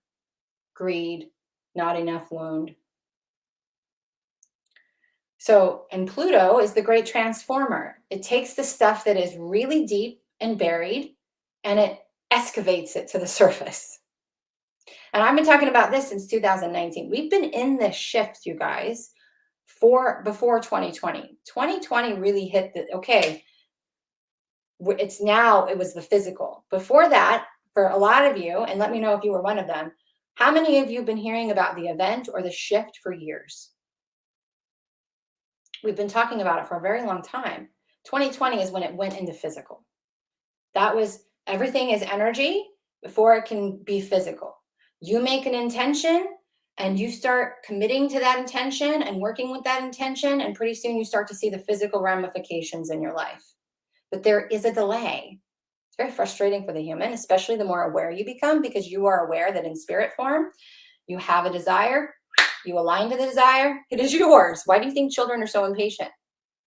greed, not enough wound. So, and Pluto is the great transformer. It takes the stuff that is really deep and buried, and it excavates it to the surface. And I've been talking about this since 2019. We've been in this shift, you guys, before 2020. 2020 really hit okay, it was the physical. Before that, for a lot of you, and let me know if you were one of them, how many of you have been hearing about the event or the shift for years? We've been talking about it for a very long time. 2020 is when it went into physical. That was, everything is energy before it can be physical. You make an intention and you start committing to that intention and working with that intention, and pretty soon you start to see the physical ramifications in your life. But there is a delay. It's very frustrating for the human, especially the more aware you become, because you are aware that in spirit form, you have a desire, you align to the desire, it is yours. Why do you think children are so impatient?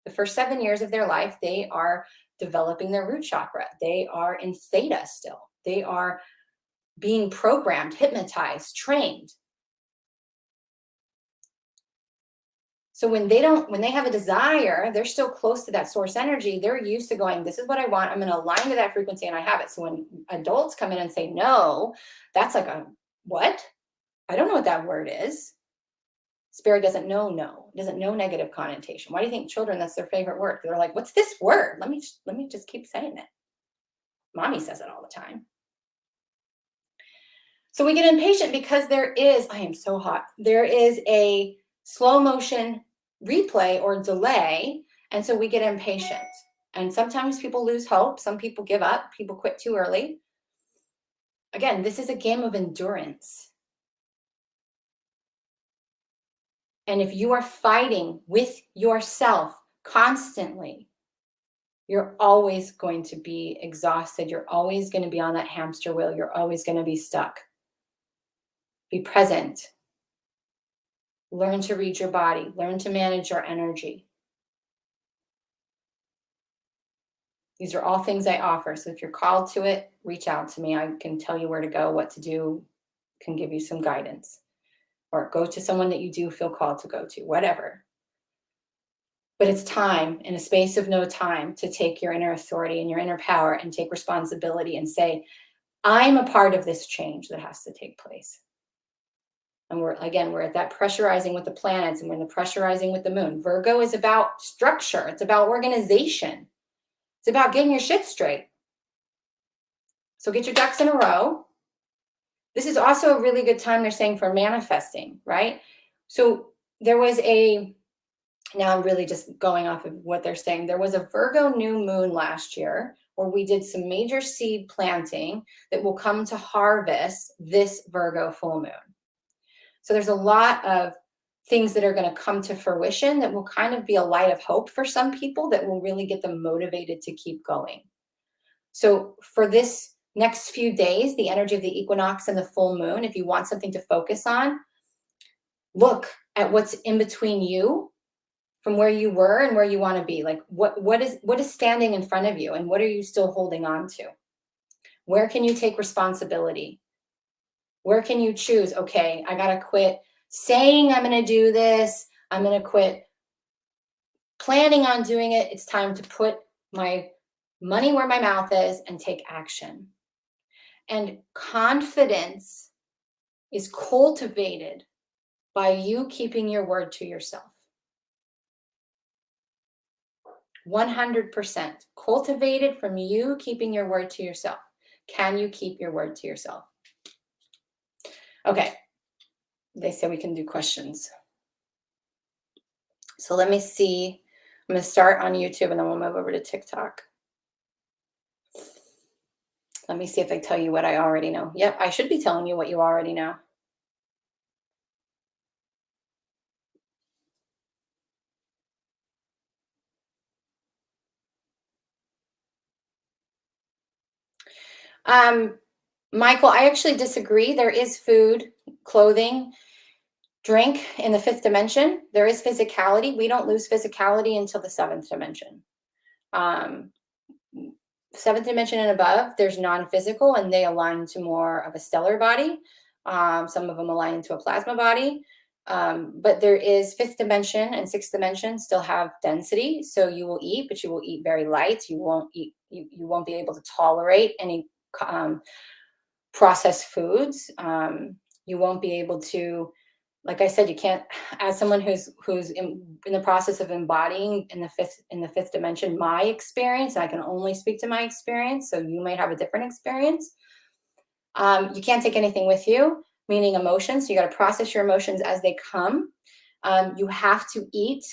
The first 7 years of their life, they are developing their root chakra. They are in theta still. They are being programmed, hypnotized, trained. So when they have a desire, they're still close to that source energy. They're used to going, this is what I want. I'm going to align to that frequency, and I have it. So when adults come in and say no, that's like what? I don't know what that word is. Spirit doesn't know no. It doesn't know negative connotation. Why do you think children, that's their favorite word? They're like, what's this word? Let me just keep saying it. Mommy says it all the time. So we get impatient because I am so hot. There is a slow motion replay or delay. And so we get impatient. And sometimes people lose hope. Some people give up. People quit too early. Again, this is a game of endurance. And if you are fighting with yourself constantly, you're always going to be exhausted. You're always going to be on that hamster wheel. You're always going to be stuck. Be present. Learn to read your body. Learn to manage your energy. These are all things I offer. So if you're called to it, reach out to me. I can tell you where to go, what to do, can give you some guidance. Or go to someone that you do feel called to go to, whatever. But it's time, in a space of no time, to take your inner authority and your inner power and take responsibility and say, I'm a part of this change that has to take place. And we're at that pressurizing with the planets, and we're in the pressurizing with the moon. Virgo is about structure. It's about organization. It's about getting your shit straight. So get your ducks in a row. This is also a really good time, they're saying, for manifesting, right? So there was now I'm really just going off of what they're saying. There was a Virgo new moon last year where we did some major seed planting that will come to harvest this Virgo full moon. So there's a lot of things that are going to come to fruition that will kind of be a light of hope for some people, that will really get them motivated to keep going. So for this next few days, the energy of the equinox and the full moon, if you want something to focus on, look at what's in between you from where you were and where you want to be. Like what is standing in front of you, and what are you still holding on to? Where can you take responsibility? Where can you choose? Okay, I got to quit saying I'm going to do this. I'm going to quit planning on doing it. It's time to put my money where my mouth is and take action. And confidence is cultivated by you keeping your word to yourself. 100% cultivated from you keeping your word to yourself. Can you keep your word to yourself? Okay. They say we can do questions. So let me see. I'm going to start on YouTube and then we'll move over to TikTok. Let me see if I tell you what I already know. Yep, I should be telling you what you already know. Michael, I actually disagree. There is food, clothing, drink in the fifth dimension. There is physicality. We don't lose physicality until the seventh dimension. Seventh dimension and above, there's non-physical, and they align to more of a stellar body. Some of them align to a plasma body. But there is fifth dimension and sixth dimension still have density. So you will eat, but you will eat very light. You won't eat. You won't be able to tolerate any processed foods. You won't be able to, like I said, you can't. As someone who's in the process of embodying in the fifth dimension, my experience, I can only speak to my experience. So you might have a different experience. You can't take anything with you, meaning emotions. So you got to process your emotions as they come. You have to eat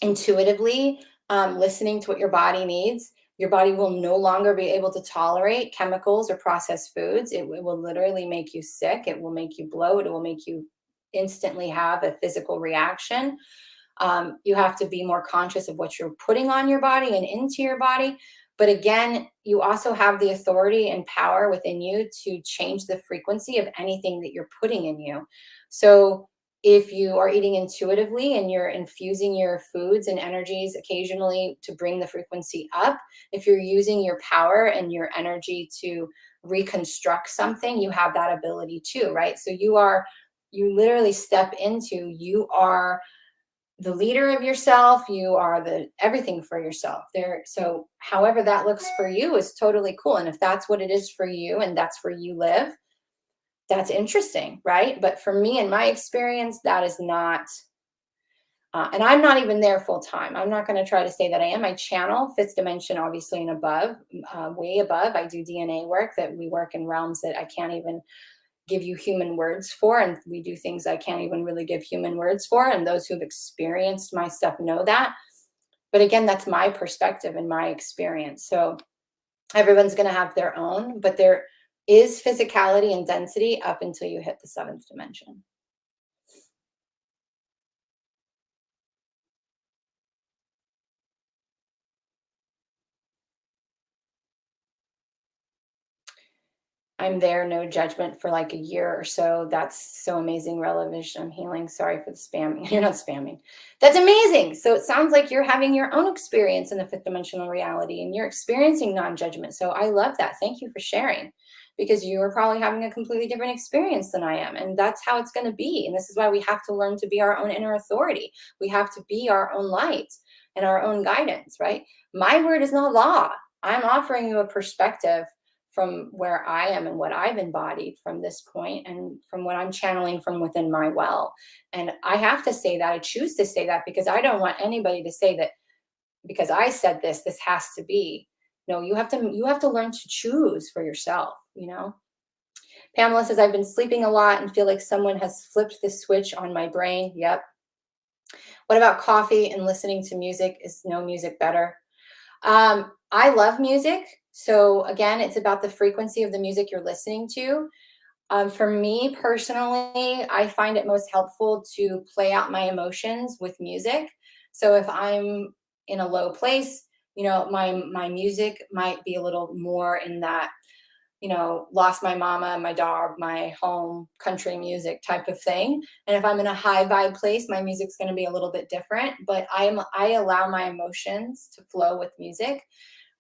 intuitively, listening to what your body needs. Your body will no longer be able to tolerate chemicals or processed foods. It will literally make you sick. It will make you bloat. It will make you instantly have a physical reaction. You have to be more conscious of what you're putting on your body and into your body. But again, you also have the authority and power within you to change the frequency of anything that you're putting in you. So if you are eating intuitively and you're infusing your foods and energies occasionally to bring the frequency up, if you're using your power and your energy to reconstruct something, you have that ability too, right? So you literally step into, you are the leader of yourself. You are the everything for yourself there. So however that looks for you is totally cool. And if that's what it is for you and that's where you live, that's interesting, right? But for me, in my experience, that is not, and I'm not even there full time. I'm not going to try to say that I am. I channel fifth dimension, obviously, and above, way above. I do DNA work that we work in realms that I can't even give you human words for, and we do things I can't even really give human words for, and those who've experienced my stuff know that. But again, that's my perspective and my experience. So everyone's going to have their own, but there is physicality and density up until you hit the seventh dimension. I'm there, no judgment, for like a year or so. That's so amazing. Relevation, I'm healing. Sorry for the spamming. You're not spamming. That's amazing. So it sounds like you're having your own experience in the fifth dimensional reality and you're experiencing non-judgment. So I love that. Thank you for sharing, because you are probably having a completely different experience than I am. And that's how it's going to be. And this is why we have to learn to be our own inner authority. We have to be our own light and our own guidance, right? My word is not law. I'm offering you a perspective from where I am and what I've embodied from this point and from what I'm channeling from within my well. And I have to say that, I choose to say that, because I don't want anybody to say that because I said this has to be. No, you have to learn to choose for yourself, you know? Pamela says, I've been sleeping a lot and feel like someone has flipped the switch on my brain. Yep. What about coffee and listening to music? Is no music better? I love music. So again, it's about the frequency of the music you're listening to. For me personally, I find it most helpful to play out my emotions with music. So if I'm in a low place, you know, my music might be a little more in that, lost my mama, my dog, my home, country music type of thing. And if I'm in a high vibe place, my music's going to be a little bit different, but I allow my emotions to flow with music.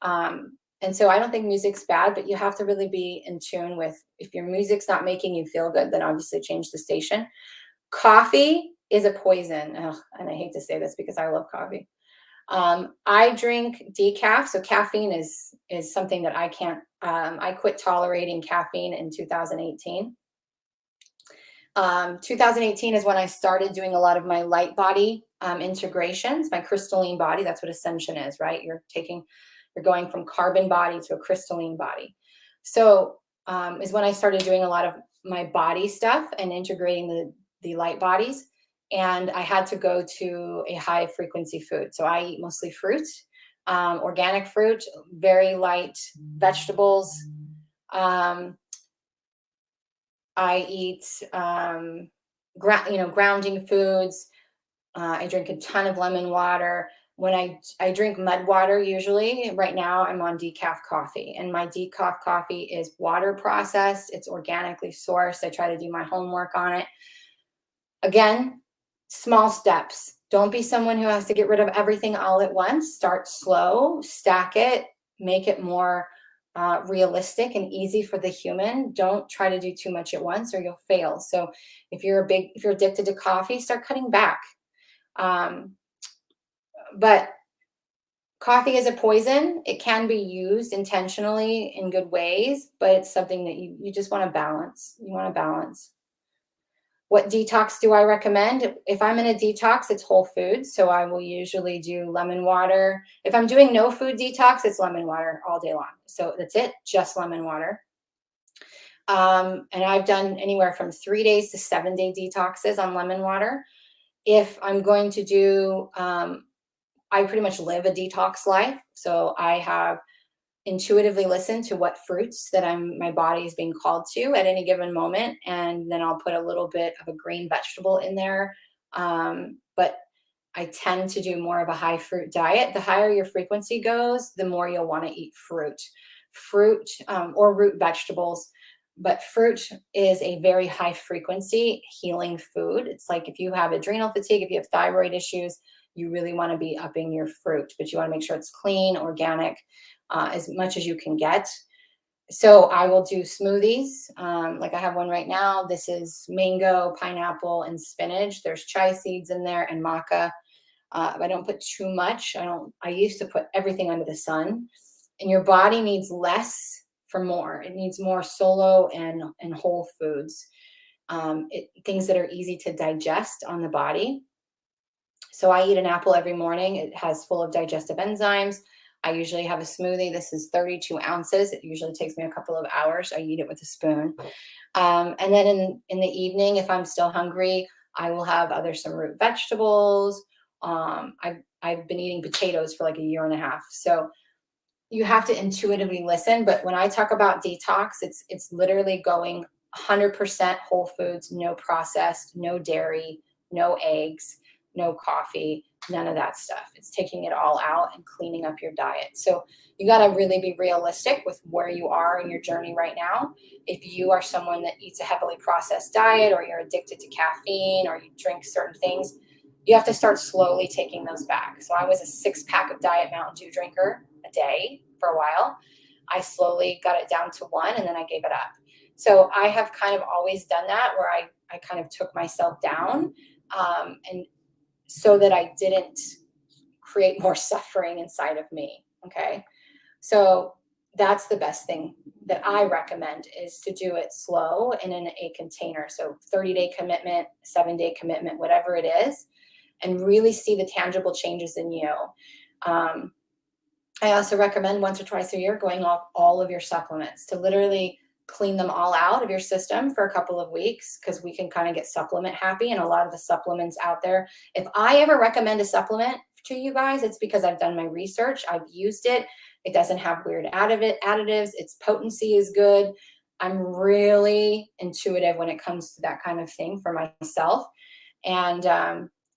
And so I don't think music's bad, but you have to really be in tune with, if your music's not making you feel good, then obviously change the station. Coffee is a poison. Ugh, and I hate to say this because I love coffee. I drink decaf, so caffeine is something that I can't. I quit tolerating caffeine in 2018. 2018 is when I started doing a lot of my light body integrations, my crystalline body. That's what Ascension is, right? You're going from carbon body to a crystalline body. So is when I started doing a lot of my body stuff and integrating the light bodies. And I had to go to a high frequency food. So I eat mostly fruit, organic fruit, very light vegetables. I eat, grounding foods. I drink a ton of lemon water. When I drink mud water, usually right now I'm on decaf coffee, and my decaf coffee is water processed. It's organically sourced. I try to do my homework on it. Again, small steps. Don't be someone who has to get rid of everything all at once. Start slow, stack it, make it more realistic and easy for the human. Don't try to do too much at once or you'll fail. So if you're addicted to coffee, start cutting back. But coffee is a poison. It can be used intentionally in good ways, but it's something that you just want to balance. You want to balance. What detox do I recommend? If I'm in a detox, it's whole foods. So I will usually do lemon water. If I'm doing no food detox, it's lemon water all day long. So that's it, just lemon water. And I've done anywhere from 3 days to 7-day detoxes on lemon water. If I'm going to do, I pretty much live a detox life. So I have intuitively listen to what fruits that my body is being called to at any given moment. And then I'll put a little bit of a green vegetable in there. But I tend to do more of a high fruit diet. The higher your frequency goes, the more you'll want to eat fruit or root vegetables. But fruit is a very high frequency healing food. It's like if you have adrenal fatigue, if you have thyroid issues, you really want to be upping your fruit, but you want to make sure it's clean, organic, as much as you can get. So I will do smoothies. Like I have one right now. This is mango, pineapple, and spinach. There's chia seeds in there and maca. I don't put too much. I used to put everything under the sun. And your body needs less for more. It needs more solo and whole foods. Things that are easy to digest on the body. So I eat an apple every morning. It has full of digestive enzymes. I usually have a smoothie. This is 32 ounces. It usually takes me a couple of hours. I eat it with a spoon. And then in the evening, if I'm still hungry, I will have some root vegetables. I've been eating potatoes for like a year and a half. So you have to intuitively listen. But when I talk about detox, it's literally going 100% whole foods, no processed, no dairy, no eggs, no coffee, none of that stuff. It's taking it all out and cleaning up your diet. So you got to really be realistic with where you are in your journey right now. If you are someone that eats a heavily processed diet, or you're addicted to caffeine, or you drink certain things, you have to start slowly taking those back. So I was a 6-pack of Diet Mountain Dew drinker a day for a while. I slowly got it down to 1, and then I gave it up. So I have kind of always done that, where I kind of took myself down, and so that I didn't create more suffering inside of me. Okay. So that's the best thing that I recommend, is to do it slow and in a container. So 30-day commitment, 7-day commitment, whatever it is, and really see the tangible changes in you. I also recommend once or twice a year going off all of your supplements, to literally clean them all out of your system for a couple of weeks, because we can kind of get supplement happy. And a lot of the supplements out there, if I ever recommend a supplement to you guys, it's because I've done my research. I've used it. It doesn't have weird additives. Its potency is good. I'm really intuitive when it comes to that kind of thing for myself. And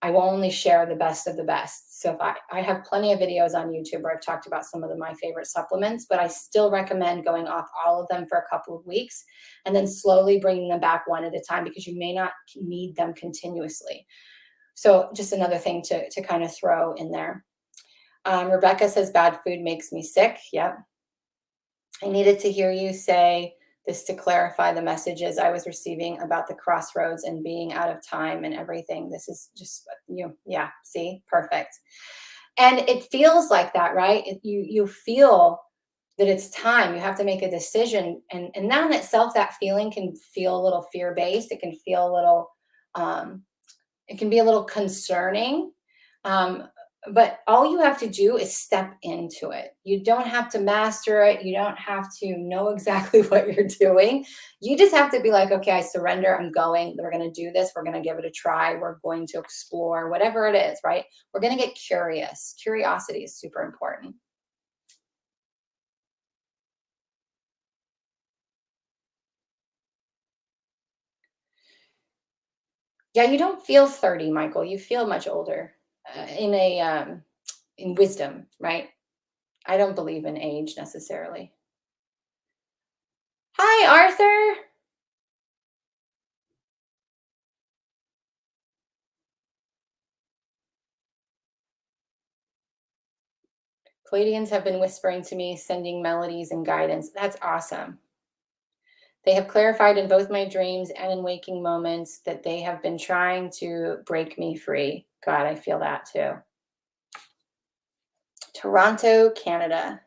I will only share the best of the best. So if I have plenty of videos on YouTube where I've talked about some of my favorite supplements, but I still recommend going off all of them for a couple of weeks and then slowly bringing them back one at a time, because you may not need them continuously. So just another thing to kind of throw in there. Rebecca says, bad food makes me sick. Yep. I needed to hear you say this to clarify the messages I was receiving about the crossroads and being out of time and everything. This is just, yeah, see, perfect. And it feels like that, right? You feel that it's time. You have to make a decision. And that in itself, that feeling can feel a little fear-based. It can feel a little, it can be a little concerning. But all you have to do is step into it. You don't have to master it. You don't have to know exactly what you're doing. You just have to be like, okay, I surrender. I'm going. We're going to do this. We're going to give it a try. We're going to explore whatever it is, right? We're going to get curious. Curiosity is super important. Yeah, you don't feel 30, Michael. You feel much older in wisdom, right? I don't believe in age necessarily. Hi, Arthur. Pleiadians have been whispering to me, sending melodies and guidance. That's awesome. They have clarified in both my dreams and in waking moments that they have been trying to break me free. God, I feel that too. Toronto, Canada.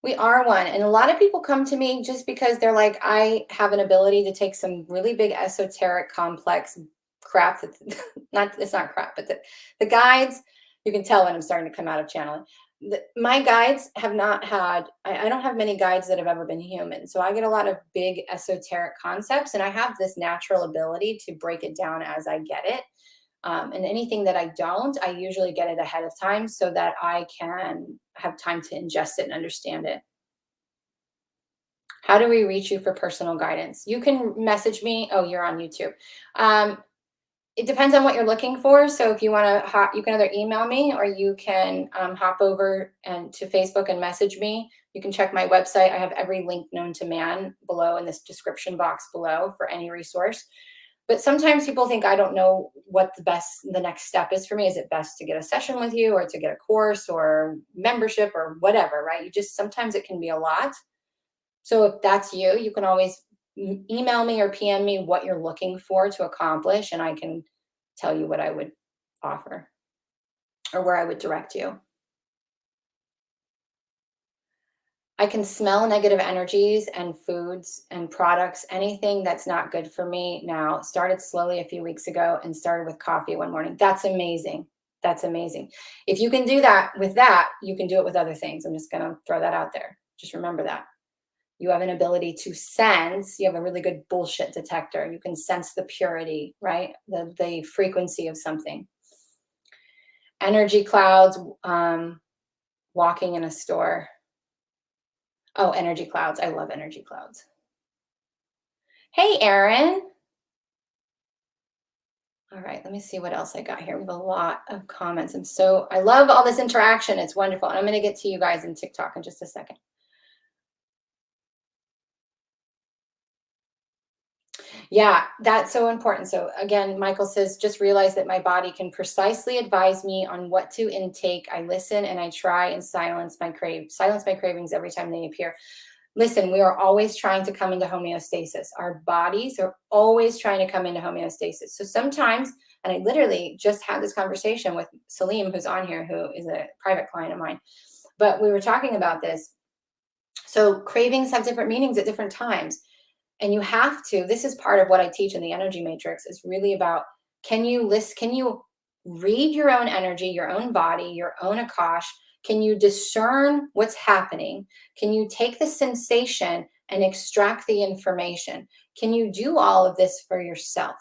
We are one. And a lot of people come to me just because they're like, I have an ability to take some really big esoteric complex crap that not, it's not crap, but the guides, you can tell when I'm starting to come out of channeling. My guides have not had, I don't have many guides that have ever been human. So I get a lot of big esoteric concepts, and I have this natural ability to break it down as I get it. And anything that I don't, I usually get it ahead of time so that I can have time to ingest it and understand it. How do we reach you for personal guidance? You can message me. Oh, you're on YouTube. It depends on what you're looking for. So if you want to, you can either email me or you can hop over and to Facebook and message me. You can check my website. I have every link known to man below in this description box below for any resource. But sometimes people think I don't know what the next step is for me. Is it best to get a session with you or to get a course or membership or whatever, right? Sometimes it can be a lot. So if that's you, you can always email me or PM me what you're looking for to accomplish, and I can tell you what I would offer or where I would direct you. I can smell negative energies and foods and products, anything that's not good for me now. Started slowly a few weeks ago and started with coffee one morning. That's amazing. That's amazing. If you can do that with that, you can do it with other things. I'm just going to throw that out there. Just remember that. You have an ability to sense. You have a really good bullshit detector. You can sense the purity, right? The frequency of something. Energy clouds, walking in a store. Oh, energy clouds. I love energy clouds. Hey, Erin. All right, let me see what else I got here. We have a lot of comments. I love all this interaction. It's wonderful. And I'm going to get to you guys in TikTok in just a second. Yeah, that's so important. So again, Michael says, just realize that my body can precisely advise me on what to intake. I listen and I try and silence my cravings every time they appear. Listen, we are always trying to come into homeostasis. Our bodies are always trying to come into homeostasis. So sometimes, and I literally just had this conversation with Salim, who's on here, who is a private client of mine, but we were talking about this. So cravings have different meanings at different times. And you have to, this is part of what I teach in the energy matrix, is really about, can you read your own energy, your own body, your own Akash? Can you discern what's happening? Can you take the sensation and extract the information? Can you do all of this for yourself?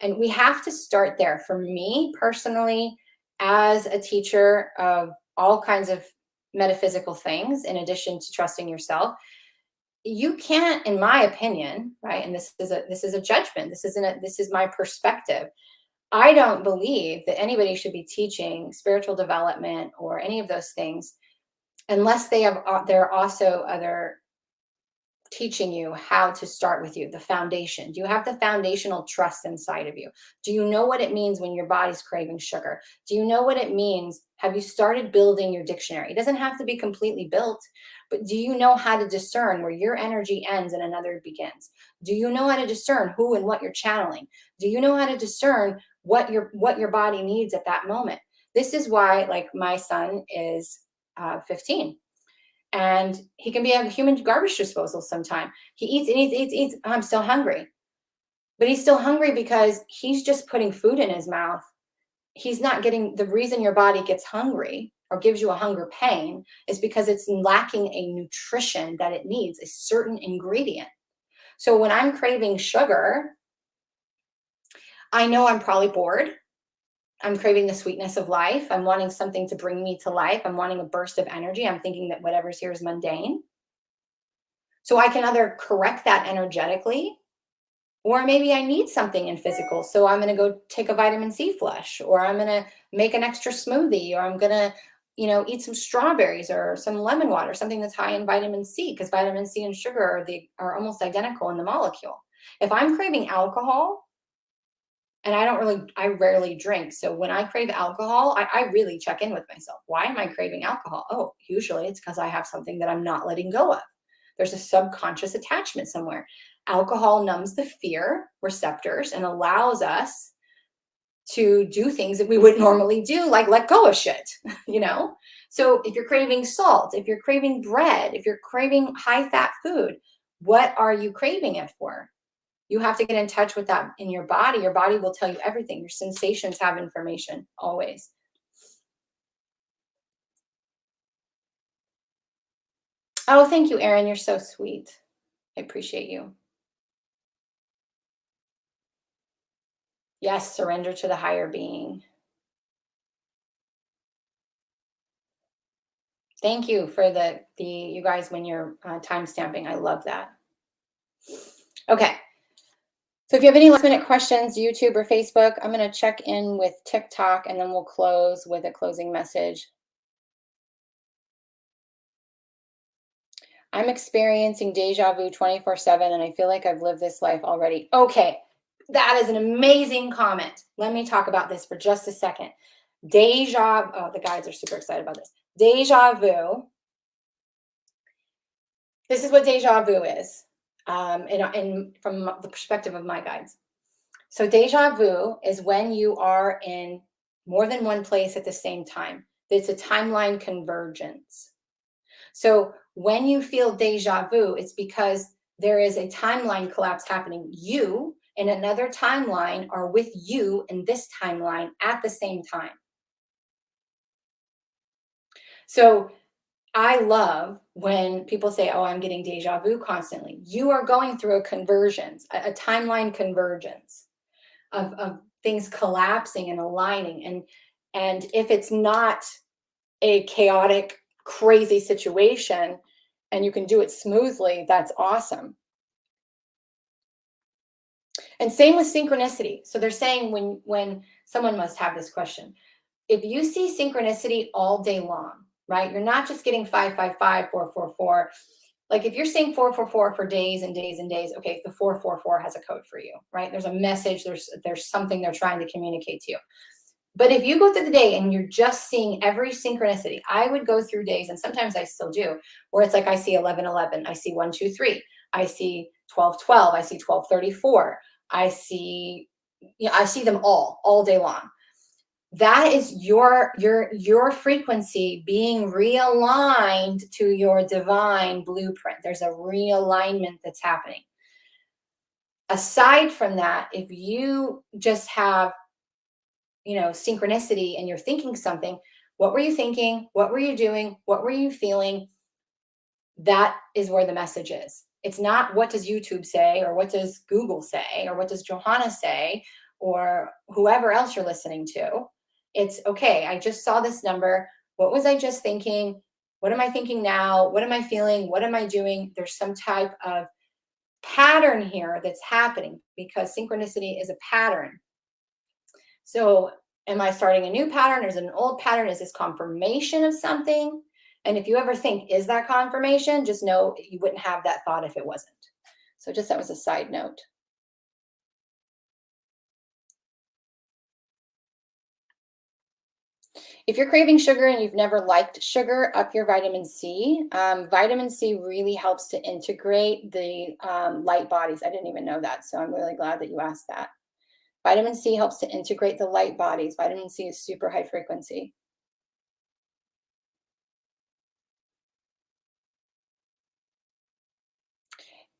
And we have to start there. For me personally, as a teacher of all kinds of metaphysical things, in addition to trusting yourself, you can't, in my opinion, right? And this is a judgment. This is my perspective. I don't believe that anybody should be teaching spiritual development or any of those things unless they're also other teaching you how to start with you, the foundation. Do you have the foundational trust inside of you? Do you know what it means when your body's craving sugar? Do you know what it means? Have you started building your dictionary? It doesn't have to be completely built, but do you know how to discern where your energy ends and another begins? Do you know how to discern who and what you're channeling? Do you know how to discern what your body needs at that moment? This is why, like, my son is 15, and he can be a human garbage disposal sometime. He eats and eats. Oh, I'm still hungry. But he's still hungry because he's just putting food in his mouth. He's not getting, the reason your body gets hungry or gives you a hunger pain is because it's lacking a nutrition that it needs, a certain ingredient. So when I'm craving sugar, I know I'm probably bored. I'm craving the sweetness of life. I'm wanting something to bring me to life. I'm wanting a burst of energy. I'm thinking that whatever's here is mundane. So I can either correct that energetically, or maybe I need something in physical. So I'm going to go take a vitamin C flush, or I'm going to make an extra smoothie, or I'm going to, eat some strawberries or some lemon water, something that's high in vitamin C, because vitamin C and sugar are almost identical in the molecule. If I'm craving alcohol, and I rarely drink. So when I crave alcohol, I really check in with myself. Why am I craving alcohol? Oh, usually it's because I have something that I'm not letting go of. There's a subconscious attachment somewhere. Alcohol numbs the fear receptors and allows us to do things that we wouldn't normally do, like let go of shit, So if you're craving salt, if you're craving bread, if you're craving high fat food, what are you craving it for? You have to get in touch with that in your body. Your body will tell you everything. Your sensations have information always. Oh, thank you, Erin. You're so sweet. I appreciate you. Yes, surrender to the higher being. Thank you for the you guys when you're time stamping. I love that. Okay. So if you have any last minute questions, YouTube or Facebook, I'm going to check in with TikTok and then we'll close with a closing message. I'm experiencing deja vu 24/7 and I feel like I've lived this life already. Okay. That is an amazing comment. Let me talk about this for just a second. The guides are super excited about this. Deja vu. This is what deja vu is, from the perspective of my guides. So deja vu is when you are in more than one place at the same time. It's a timeline convergence. So when you feel deja vu, it's because there is a timeline collapse happening. You in another timeline are with you in this timeline at the same time. So I love when people say, oh, I'm getting deja vu constantly. You are going through a convergence, a timeline convergence of things collapsing and aligning. And if it's not a chaotic, crazy situation and you can do it smoothly, that's awesome. And same with synchronicity. So they're saying when someone must have this question, if you see synchronicity all day long, right? You're not just getting 555, 444. Like if you're seeing 444 for days and days and days, okay, the 444 has a code for you, right? There's a message, there's something they're trying to communicate to you. But if you go through the day and you're just seeing every synchronicity, I would go through days, and sometimes I still do, where it's like I see 1111, I see 123, I see 1212, I see 1234, I see them all day long. That is your frequency being realigned to your divine blueprint. There's a realignment that's happening. Aside from that, if you just have, synchronicity and you're thinking something, what were you thinking? What were you doing? What were you feeling? That is where the message is. It's not what does YouTube say, or what does Google say, or what does Johanna say, or whoever else you're listening to. It's okay. I just saw this number. What was I just thinking? What am I thinking now? What am I feeling? What am I doing? There's some type of pattern here that's happening because synchronicity is a pattern. So, am I starting a new pattern? Is it an old pattern? Is this confirmation of something? And if you ever think, is that confirmation? Just know you wouldn't have that thought if it wasn't. So, just that was a side note. If you're craving sugar and you've never liked sugar, up your vitamin C. Vitamin C really helps to integrate the light bodies. I didn't even know that, so I'm really glad that you asked that. Vitamin C helps to integrate the light bodies. Vitamin C is super high frequency.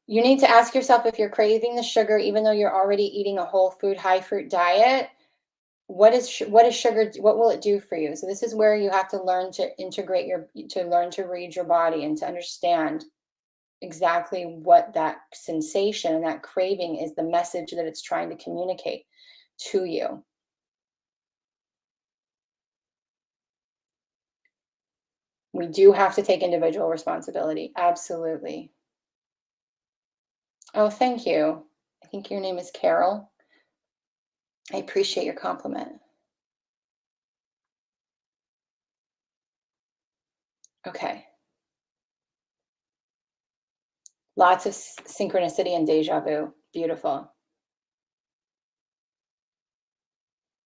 You need to ask yourself if you're craving the sugar, even though you're already eating a whole food, high fruit diet. What is sugar? What will it do for you? So this is where you have to learn to integrate to learn to read your body and to understand exactly what that sensation and that craving is, the message that it's trying to communicate to you. We do have to take individual responsibility. Absolutely. Oh, thank you. I think your name is Carol. I appreciate your compliment. Okay. Lots of synchronicity and deja vu. Beautiful.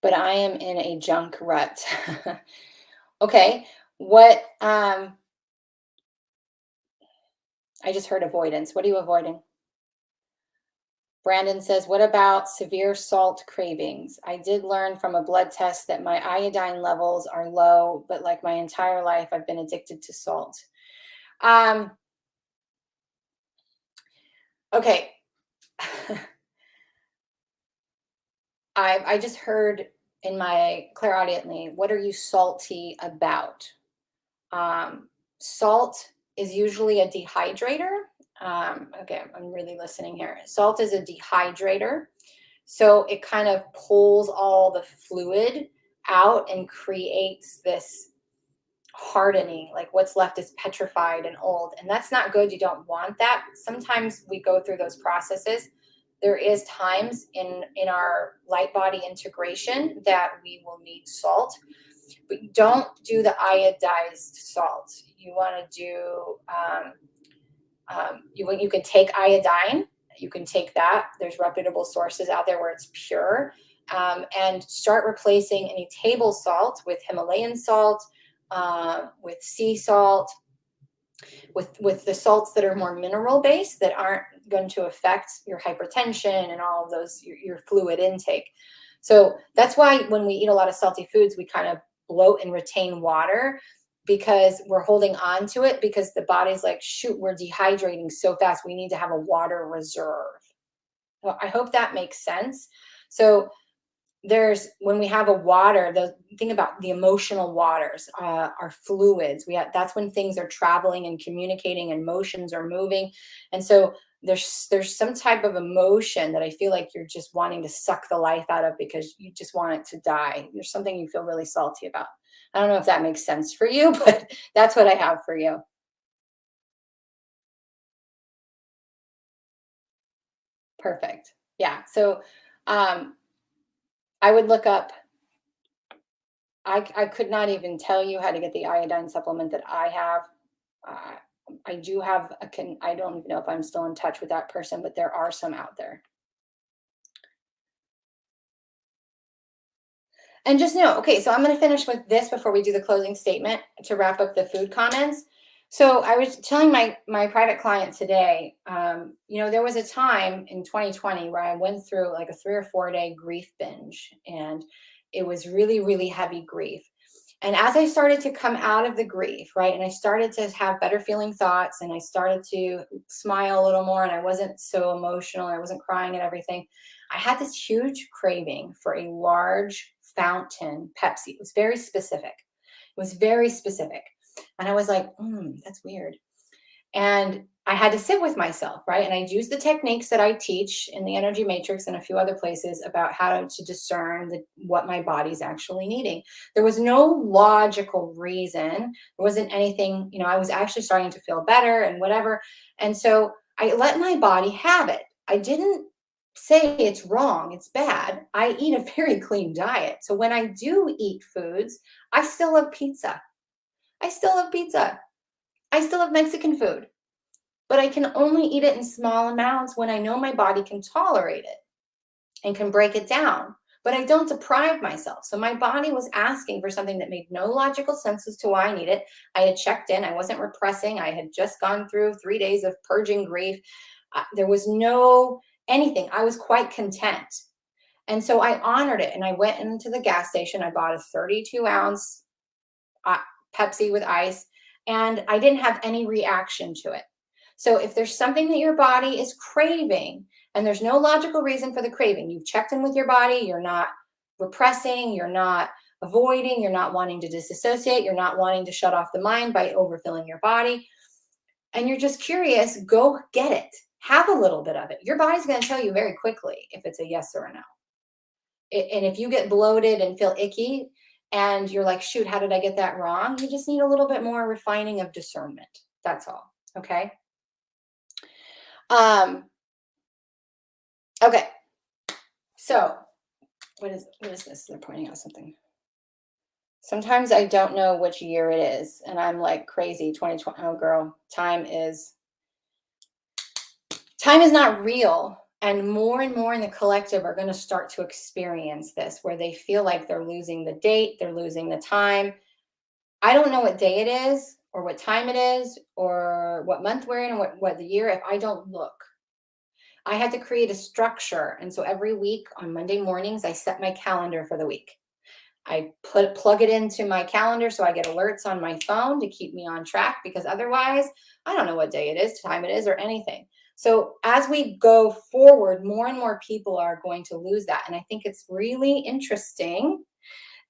But I am in a junk rut. Okay. What I just heard avoidance. What are you avoiding? Brandon says, what about severe salt cravings? I did learn from a blood test that my iodine levels are low, but like my entire life, I've been addicted to salt. Okay. I just heard in my clairaudiently, what are you salty about? Salt is usually a dehydrator. Okay, I'm really listening here. Salt is a dehydrator. So it kind of pulls all the fluid out and creates this hardening, like what's left is petrified and old. And that's not good. You don't want that. Sometimes we go through those processes. There is times in our light body integration that we will need salt, but don't do the iodized salt. You want to do you can take iodine, you can take that. There's reputable sources out there where it's pure, and start replacing any table salt with Himalayan salt, with sea salt, with the salts that are more mineral based that aren't going to affect your hypertension and all of those your fluid intake. So that's why when we eat a lot of salty foods, we kind of bloat and retain water because we're holding on to it because the body's like, shoot, we're dehydrating so fast. We need to have a water reserve. Well, I hope that makes sense. So there's when we have a water, the thing about the emotional waters are fluids. That's when things are traveling and communicating and emotions are moving. And so there's some type of emotion that I feel like you're just wanting to suck the life out of because you just want it to die. There's something you feel really salty about. I don't know if that makes sense for you, but that's what I have for you. Perfect. Yeah. So I would look up. I could not even tell you how to get the iodine supplement that I have. Uh, I do have I don't even know if I'm still in touch with that person, but there are some out there. And just know, okay, so I'm going to finish with this before we do the closing statement to wrap up the food comments. So I was telling my private client today, there was a time in 2020 where I went through like a 3 or 4 day grief binge, and it was really, really heavy grief. And as I started to come out of the grief, right, and I started to have better feeling thoughts and I started to smile a little more and I wasn't so emotional, I wasn't crying and everything, I had this huge craving for a large fountain Pepsi. It was very specific. It was very specific. And I was like, that's weird. And I had to sit with myself, right? And I used the techniques that I teach in the Energy Matrix and a few other places about how to discern what my body's actually needing. There was no logical reason. There wasn't anything, I was actually starting to feel better and whatever. And so I let my body have it. I didn't say it's wrong, it's bad. I eat a very clean diet. So when I do eat foods, I still love pizza. I still love pizza. I still love Mexican food. But I can only eat it in small amounts when I know my body can tolerate it and can break it down. But I don't deprive myself. So my body was asking for something that made no logical sense as to why I need it. I had checked in. I wasn't repressing. I had just gone through 3 days of purging grief. There was no anything. I was quite content. And so I honored it. And I went into the gas station. I bought a 32-ounce Pepsi with ice. And I didn't have any reaction to it. So if there's something that your body is craving and there's no logical reason for the craving, you've checked in with your body, you're not repressing, you're not avoiding, you're not wanting to disassociate, you're not wanting to shut off the mind by overfilling your body, and you're just curious, go get it. Have a little bit of it. Your body's going to tell you very quickly if it's a yes or a no. And if you get bloated and feel icky and you're like, shoot, how did I get that wrong? You just need a little bit more refining of discernment. That's all. Okay. Okay. So what is this? They're pointing out something. Sometimes I don't know which year it is. And I'm like crazy. 2020. Oh girl, time is not real. And more in the collective are going to start to experience this where they feel like they're losing the date. They're losing the time. I don't know what day it is or what time it is or what month we're in and what the year if I don't look. I had to create a structure. And so every week on Monday mornings, I set my calendar for the week. I plug it into my calendar so I get alerts on my phone to keep me on track because otherwise I don't know what day it is, time it is, or anything. So as we go forward, more and more people are going to lose that. And I think it's really interesting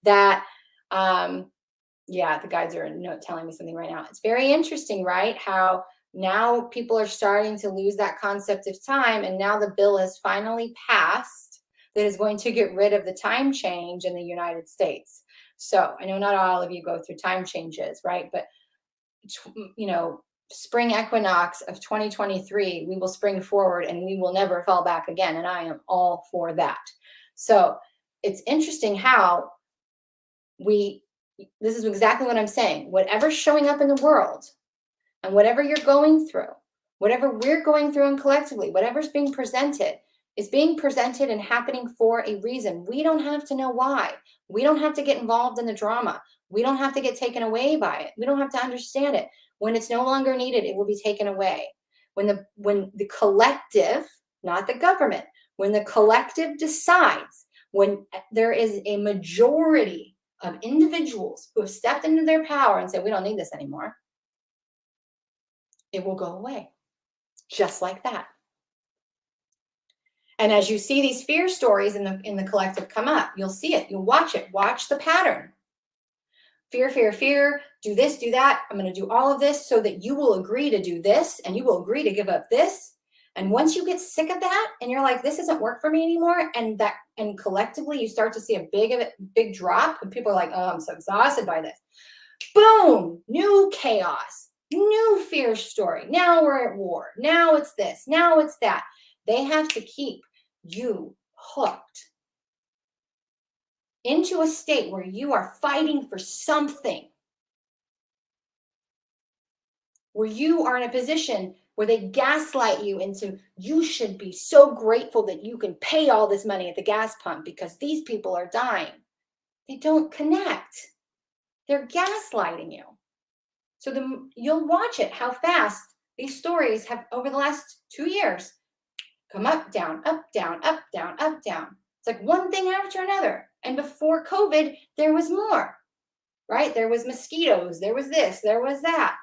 that, yeah, the guides are telling me something right now. It's very interesting, right? How now people are starting to lose that concept of time. And now the bill has finally passed that is going to get rid of the time change in the United States. So I know not all of you go through time changes, right? But, spring equinox of 2023, we will spring forward and we will never fall back again. And I am all for that. So it's interesting how this is exactly what I'm saying. Whatever's showing up in the world and whatever you're going through, whatever we're going through and collectively, whatever's being presented is being presented and happening for a reason. We don't have to know why. We don't have to get involved in the drama. We don't have to get taken away by it. We don't have to understand it. When it's no longer needed, it will be taken away. When the collective, not the government, when the collective decides, when there is a majority of individuals who have stepped into their power and said, we don't need this anymore, it will go away. Just like that. And as you see these fear stories in the collective come up, you'll see it. You'll watch it. Watch the pattern. Fear, fear, fear. Do this, do that. I'm going to do all of this so that you will agree to do this and you will agree to give up this. And once you get sick of that and you're like, this doesn't work for me anymore, and collectively you start to see a big drop, and people are like, oh, I'm so exhausted by this. Boom, new chaos, new fear story. Now we're at war. Now it's this. Now it's that. They have to keep you hooked into a state where you are fighting for something, where you are in a position where they gaslight you into, you should be so grateful that you can pay all this money at the gas pump because these people are dying. They don't connect. They're gaslighting you. So you'll watch it, how fast these stories have, over the last 2 years, come up, down, up, down, up, down, up, down. It's like one thing after another. And before COVID, there was more, right? There was mosquitoes. There was this. There was that.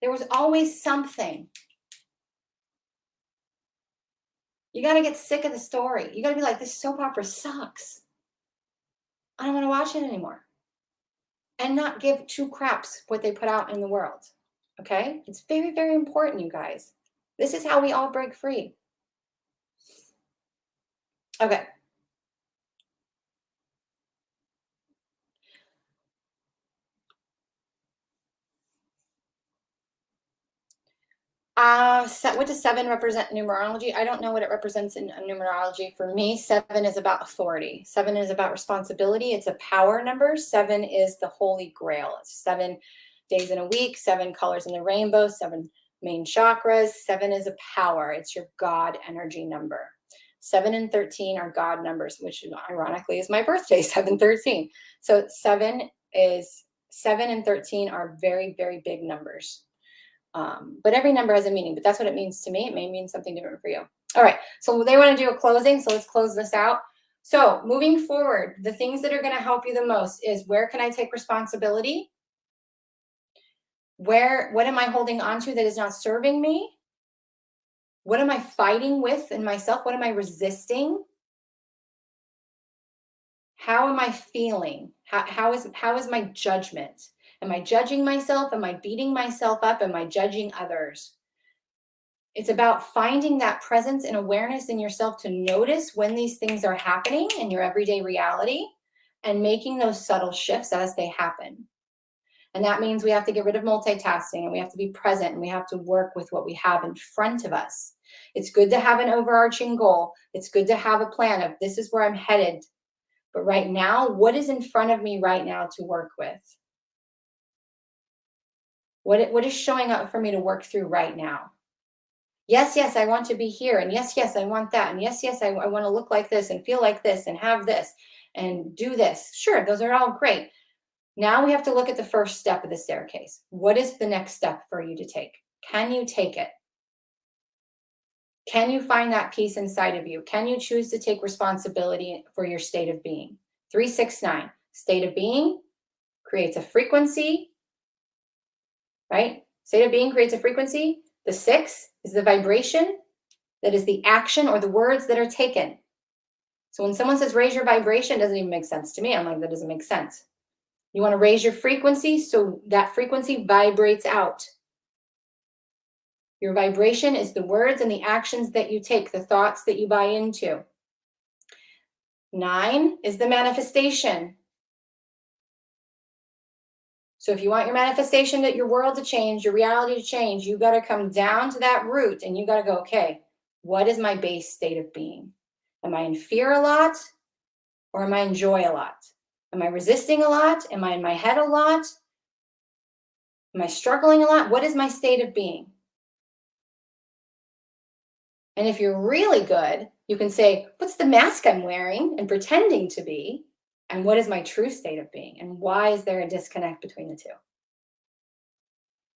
There was always something. You got to get sick of the story. You got to be like, this soap opera sucks. I don't want to watch it anymore. And not give two craps what they put out in the world. Okay? It's very, very important, you guys. This is how we all break free. Okay. What does seven represent in numerology? I don't know what it represents in numerology. For me, seven is about authority. Seven is about responsibility. It's a power number. Seven is the holy grail. It's 7 days in a week, 7 colors in the rainbow, 7 main chakras. Seven is a power. It's your God energy number. 7 and 13 are God numbers, which ironically is my birthday, 7/13. So seven and 13 are very, very big numbers. But every number has a meaning, but that's what it means to me. It may mean something different for you. All right, so they want to do a closing, so let's close this out. So moving forward, the things that are going to help you the most is, where can I take responsibility? What am I holding on to that is not serving me? What am I fighting with in myself? What am I resisting? How am I feeling? How is my judgment? Am I judging myself? Am I beating myself up? Am I judging others? It's about finding that presence and awareness in yourself to notice when these things are happening in your everyday reality, and making those subtle shifts as they happen. And that means we have to get rid of multitasking, and we have to be present, and we have to work with what we have in front of us. It's good to have an overarching goal. It's good to have a plan of, this is where I'm headed. But right now, what is in front of me right now to work with? What is showing up for me to work through right now? Yes, yes, I want to be here. And yes, yes, I want that. And yes, yes, I want to look like this and feel like this and have this and do this. Sure, those are all great. Now we have to look at the first step of the staircase. What is the next step for you to take? Can you take it? Can you find that peace inside of you? Can you choose to take responsibility for your state of being? 369, state of being creates a frequency, right? State of being creates a frequency. The 6 is the vibration, that is the action or the words that are taken. So when someone says raise your vibration, it doesn't even make sense to me. I'm like, that doesn't make sense. You want to raise your frequency so that frequency vibrates out. Your vibration is the words and the actions that you take, the thoughts that you buy into. 9 is the manifestation. So if you want your manifestation, that your world to change, your reality to change, you got to come down to that root, and you got to go, okay, what is my base state of being? Am I in fear a lot, or am I in joy a lot? Am I resisting a lot? Am I in my head a lot? Am I struggling a lot? What is my state of being? And if you're really good, you can say, what's the mask I'm wearing and pretending to be? And what is my true state of being? And why is there a disconnect between the two?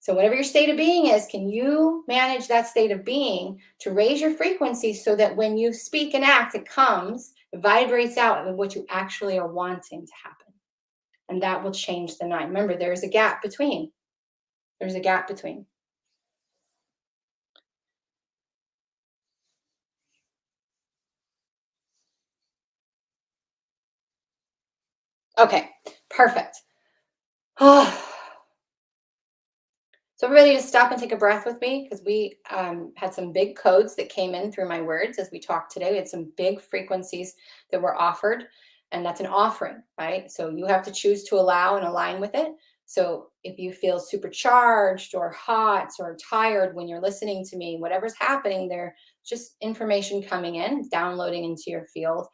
So whatever your state of being is, can you manage that state of being to raise your frequency so that when you speak and act, it comes, it vibrates out of what you actually are wanting to happen? And that will change the 9. Remember, there's a gap between. There's a gap between. Okay, perfect. So everybody just stop and take a breath with me, because we had some big codes that came in through my words as we talked today. We had some big frequencies that were offered, and that's an offering, right? So you have to choose to allow and align with it. So if you feel supercharged or hot or tired when you're listening to me, whatever's happening there, just information coming in, downloading into your field,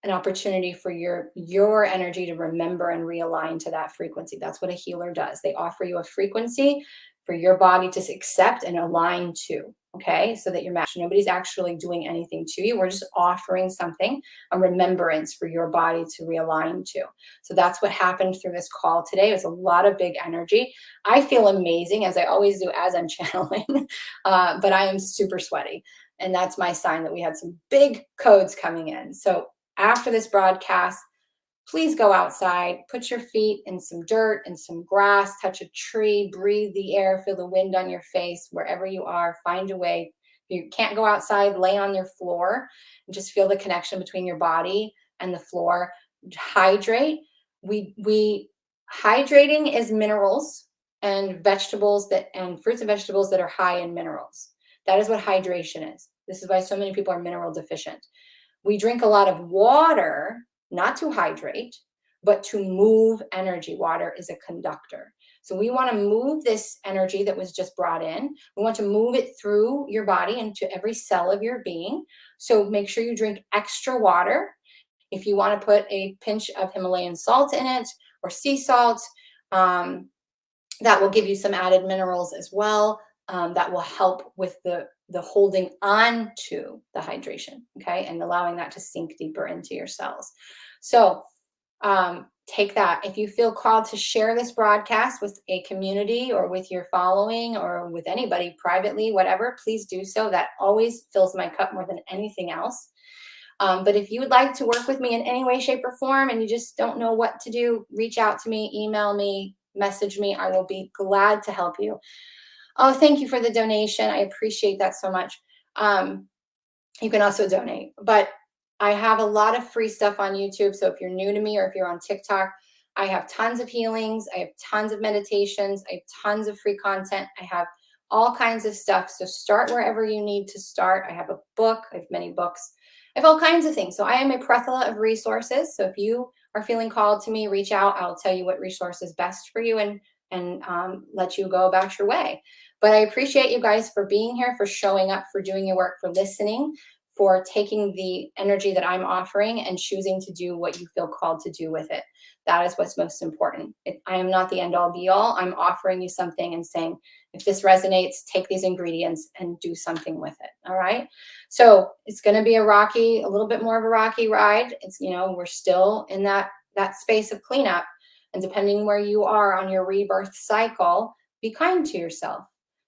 an opportunity for your energy to remember and realign to that frequency. That's what a healer does. They offer you a frequency for your body to accept and align to. Okay, so that you're matched. Nobody's actually doing anything to you. We're just offering something, a remembrance for your body to realign to. So that's what happened through this call today. It was a lot of big energy. I feel amazing, as I always do as I'm channeling, but I am super sweaty. And that's my sign that we had some big codes coming in. So after this broadcast, please go outside, put your feet in some dirt and some grass, touch a tree, breathe the air, feel the wind on your face, wherever you are, find a way. If you can't go outside, lay on your floor and just feel the connection between your body and the floor. Hydrate. We hydrating is minerals and vegetables and fruits and vegetables that are high in minerals. That is what hydration is. This is why so many people are mineral deficient. We drink a lot of water, not to hydrate, but to move energy. Water is a conductor. So we want to move this energy that was just brought in. We want to move it through your body into every cell of your being. So make sure you drink extra water. If you want to put a pinch of Himalayan salt in it or sea salt, that will give you some added minerals as well. That will help with the holding on to the hydration, okay, and allowing that to sink deeper into your cells. So take that. If you feel called to share this broadcast with a community or with your following or with anybody privately, whatever, please do so. That always fills my cup more than anything else. But if you would like to work with me in any way, shape, or form, and you just don't know what to do, reach out to me, email me, message me. I will be glad to help you. Oh, thank you for the donation. I appreciate that so much. You can also donate, but I have a lot of free stuff on YouTube. So if you're new to me or if you're on TikTok, I have tons of healings. I have tons of meditations. I have tons of free content. I have all kinds of stuff. So start wherever you need to start. I have a book. I have many books. I have all kinds of things. So I am a plethora of resources. So if you are feeling called to me, reach out. I'll tell you what resource is best for you and let you go about your way. But I appreciate you guys for being here, for showing up, for doing your work, for listening, for taking the energy that I'm offering and choosing to do what you feel called to do with it. That is what's most important. I am not the end all be all. I'm offering you something and saying, if this resonates, take these ingredients and do something with it. All right. So it's going to be a little bit more of a rocky ride. It's, we're still in that space of cleanup. And depending where you are on your rebirth cycle, be kind to yourself.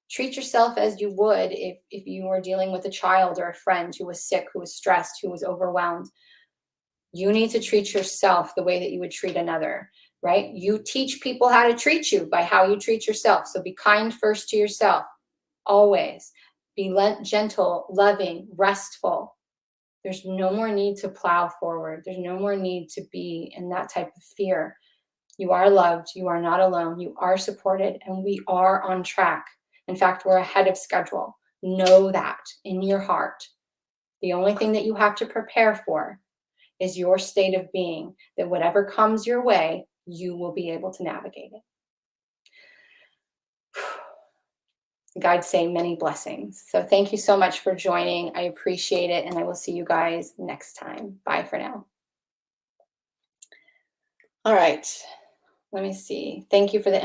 Treat yourself as you would if you were dealing with a child or a friend who was sick, who was stressed, who was overwhelmed. You need to treat yourself the way that you would treat another, right? You teach people how to treat you by how you treat yourself. So be kind first to yourself, always. Be gentle, loving, restful. There's no more need to plow forward. There's no more need to be in that type of fear. You are loved. You are not alone. You are supported, and we are on track. In fact, we're ahead of schedule. Know that in your heart. The only thing that you have to prepare for is your state of being, that whatever comes your way, you will be able to navigate it. Guides say many blessings. So thank you so much for joining. I appreciate it, and I will see you guys next time. Bye for now. All right. Let me see. Thank you for the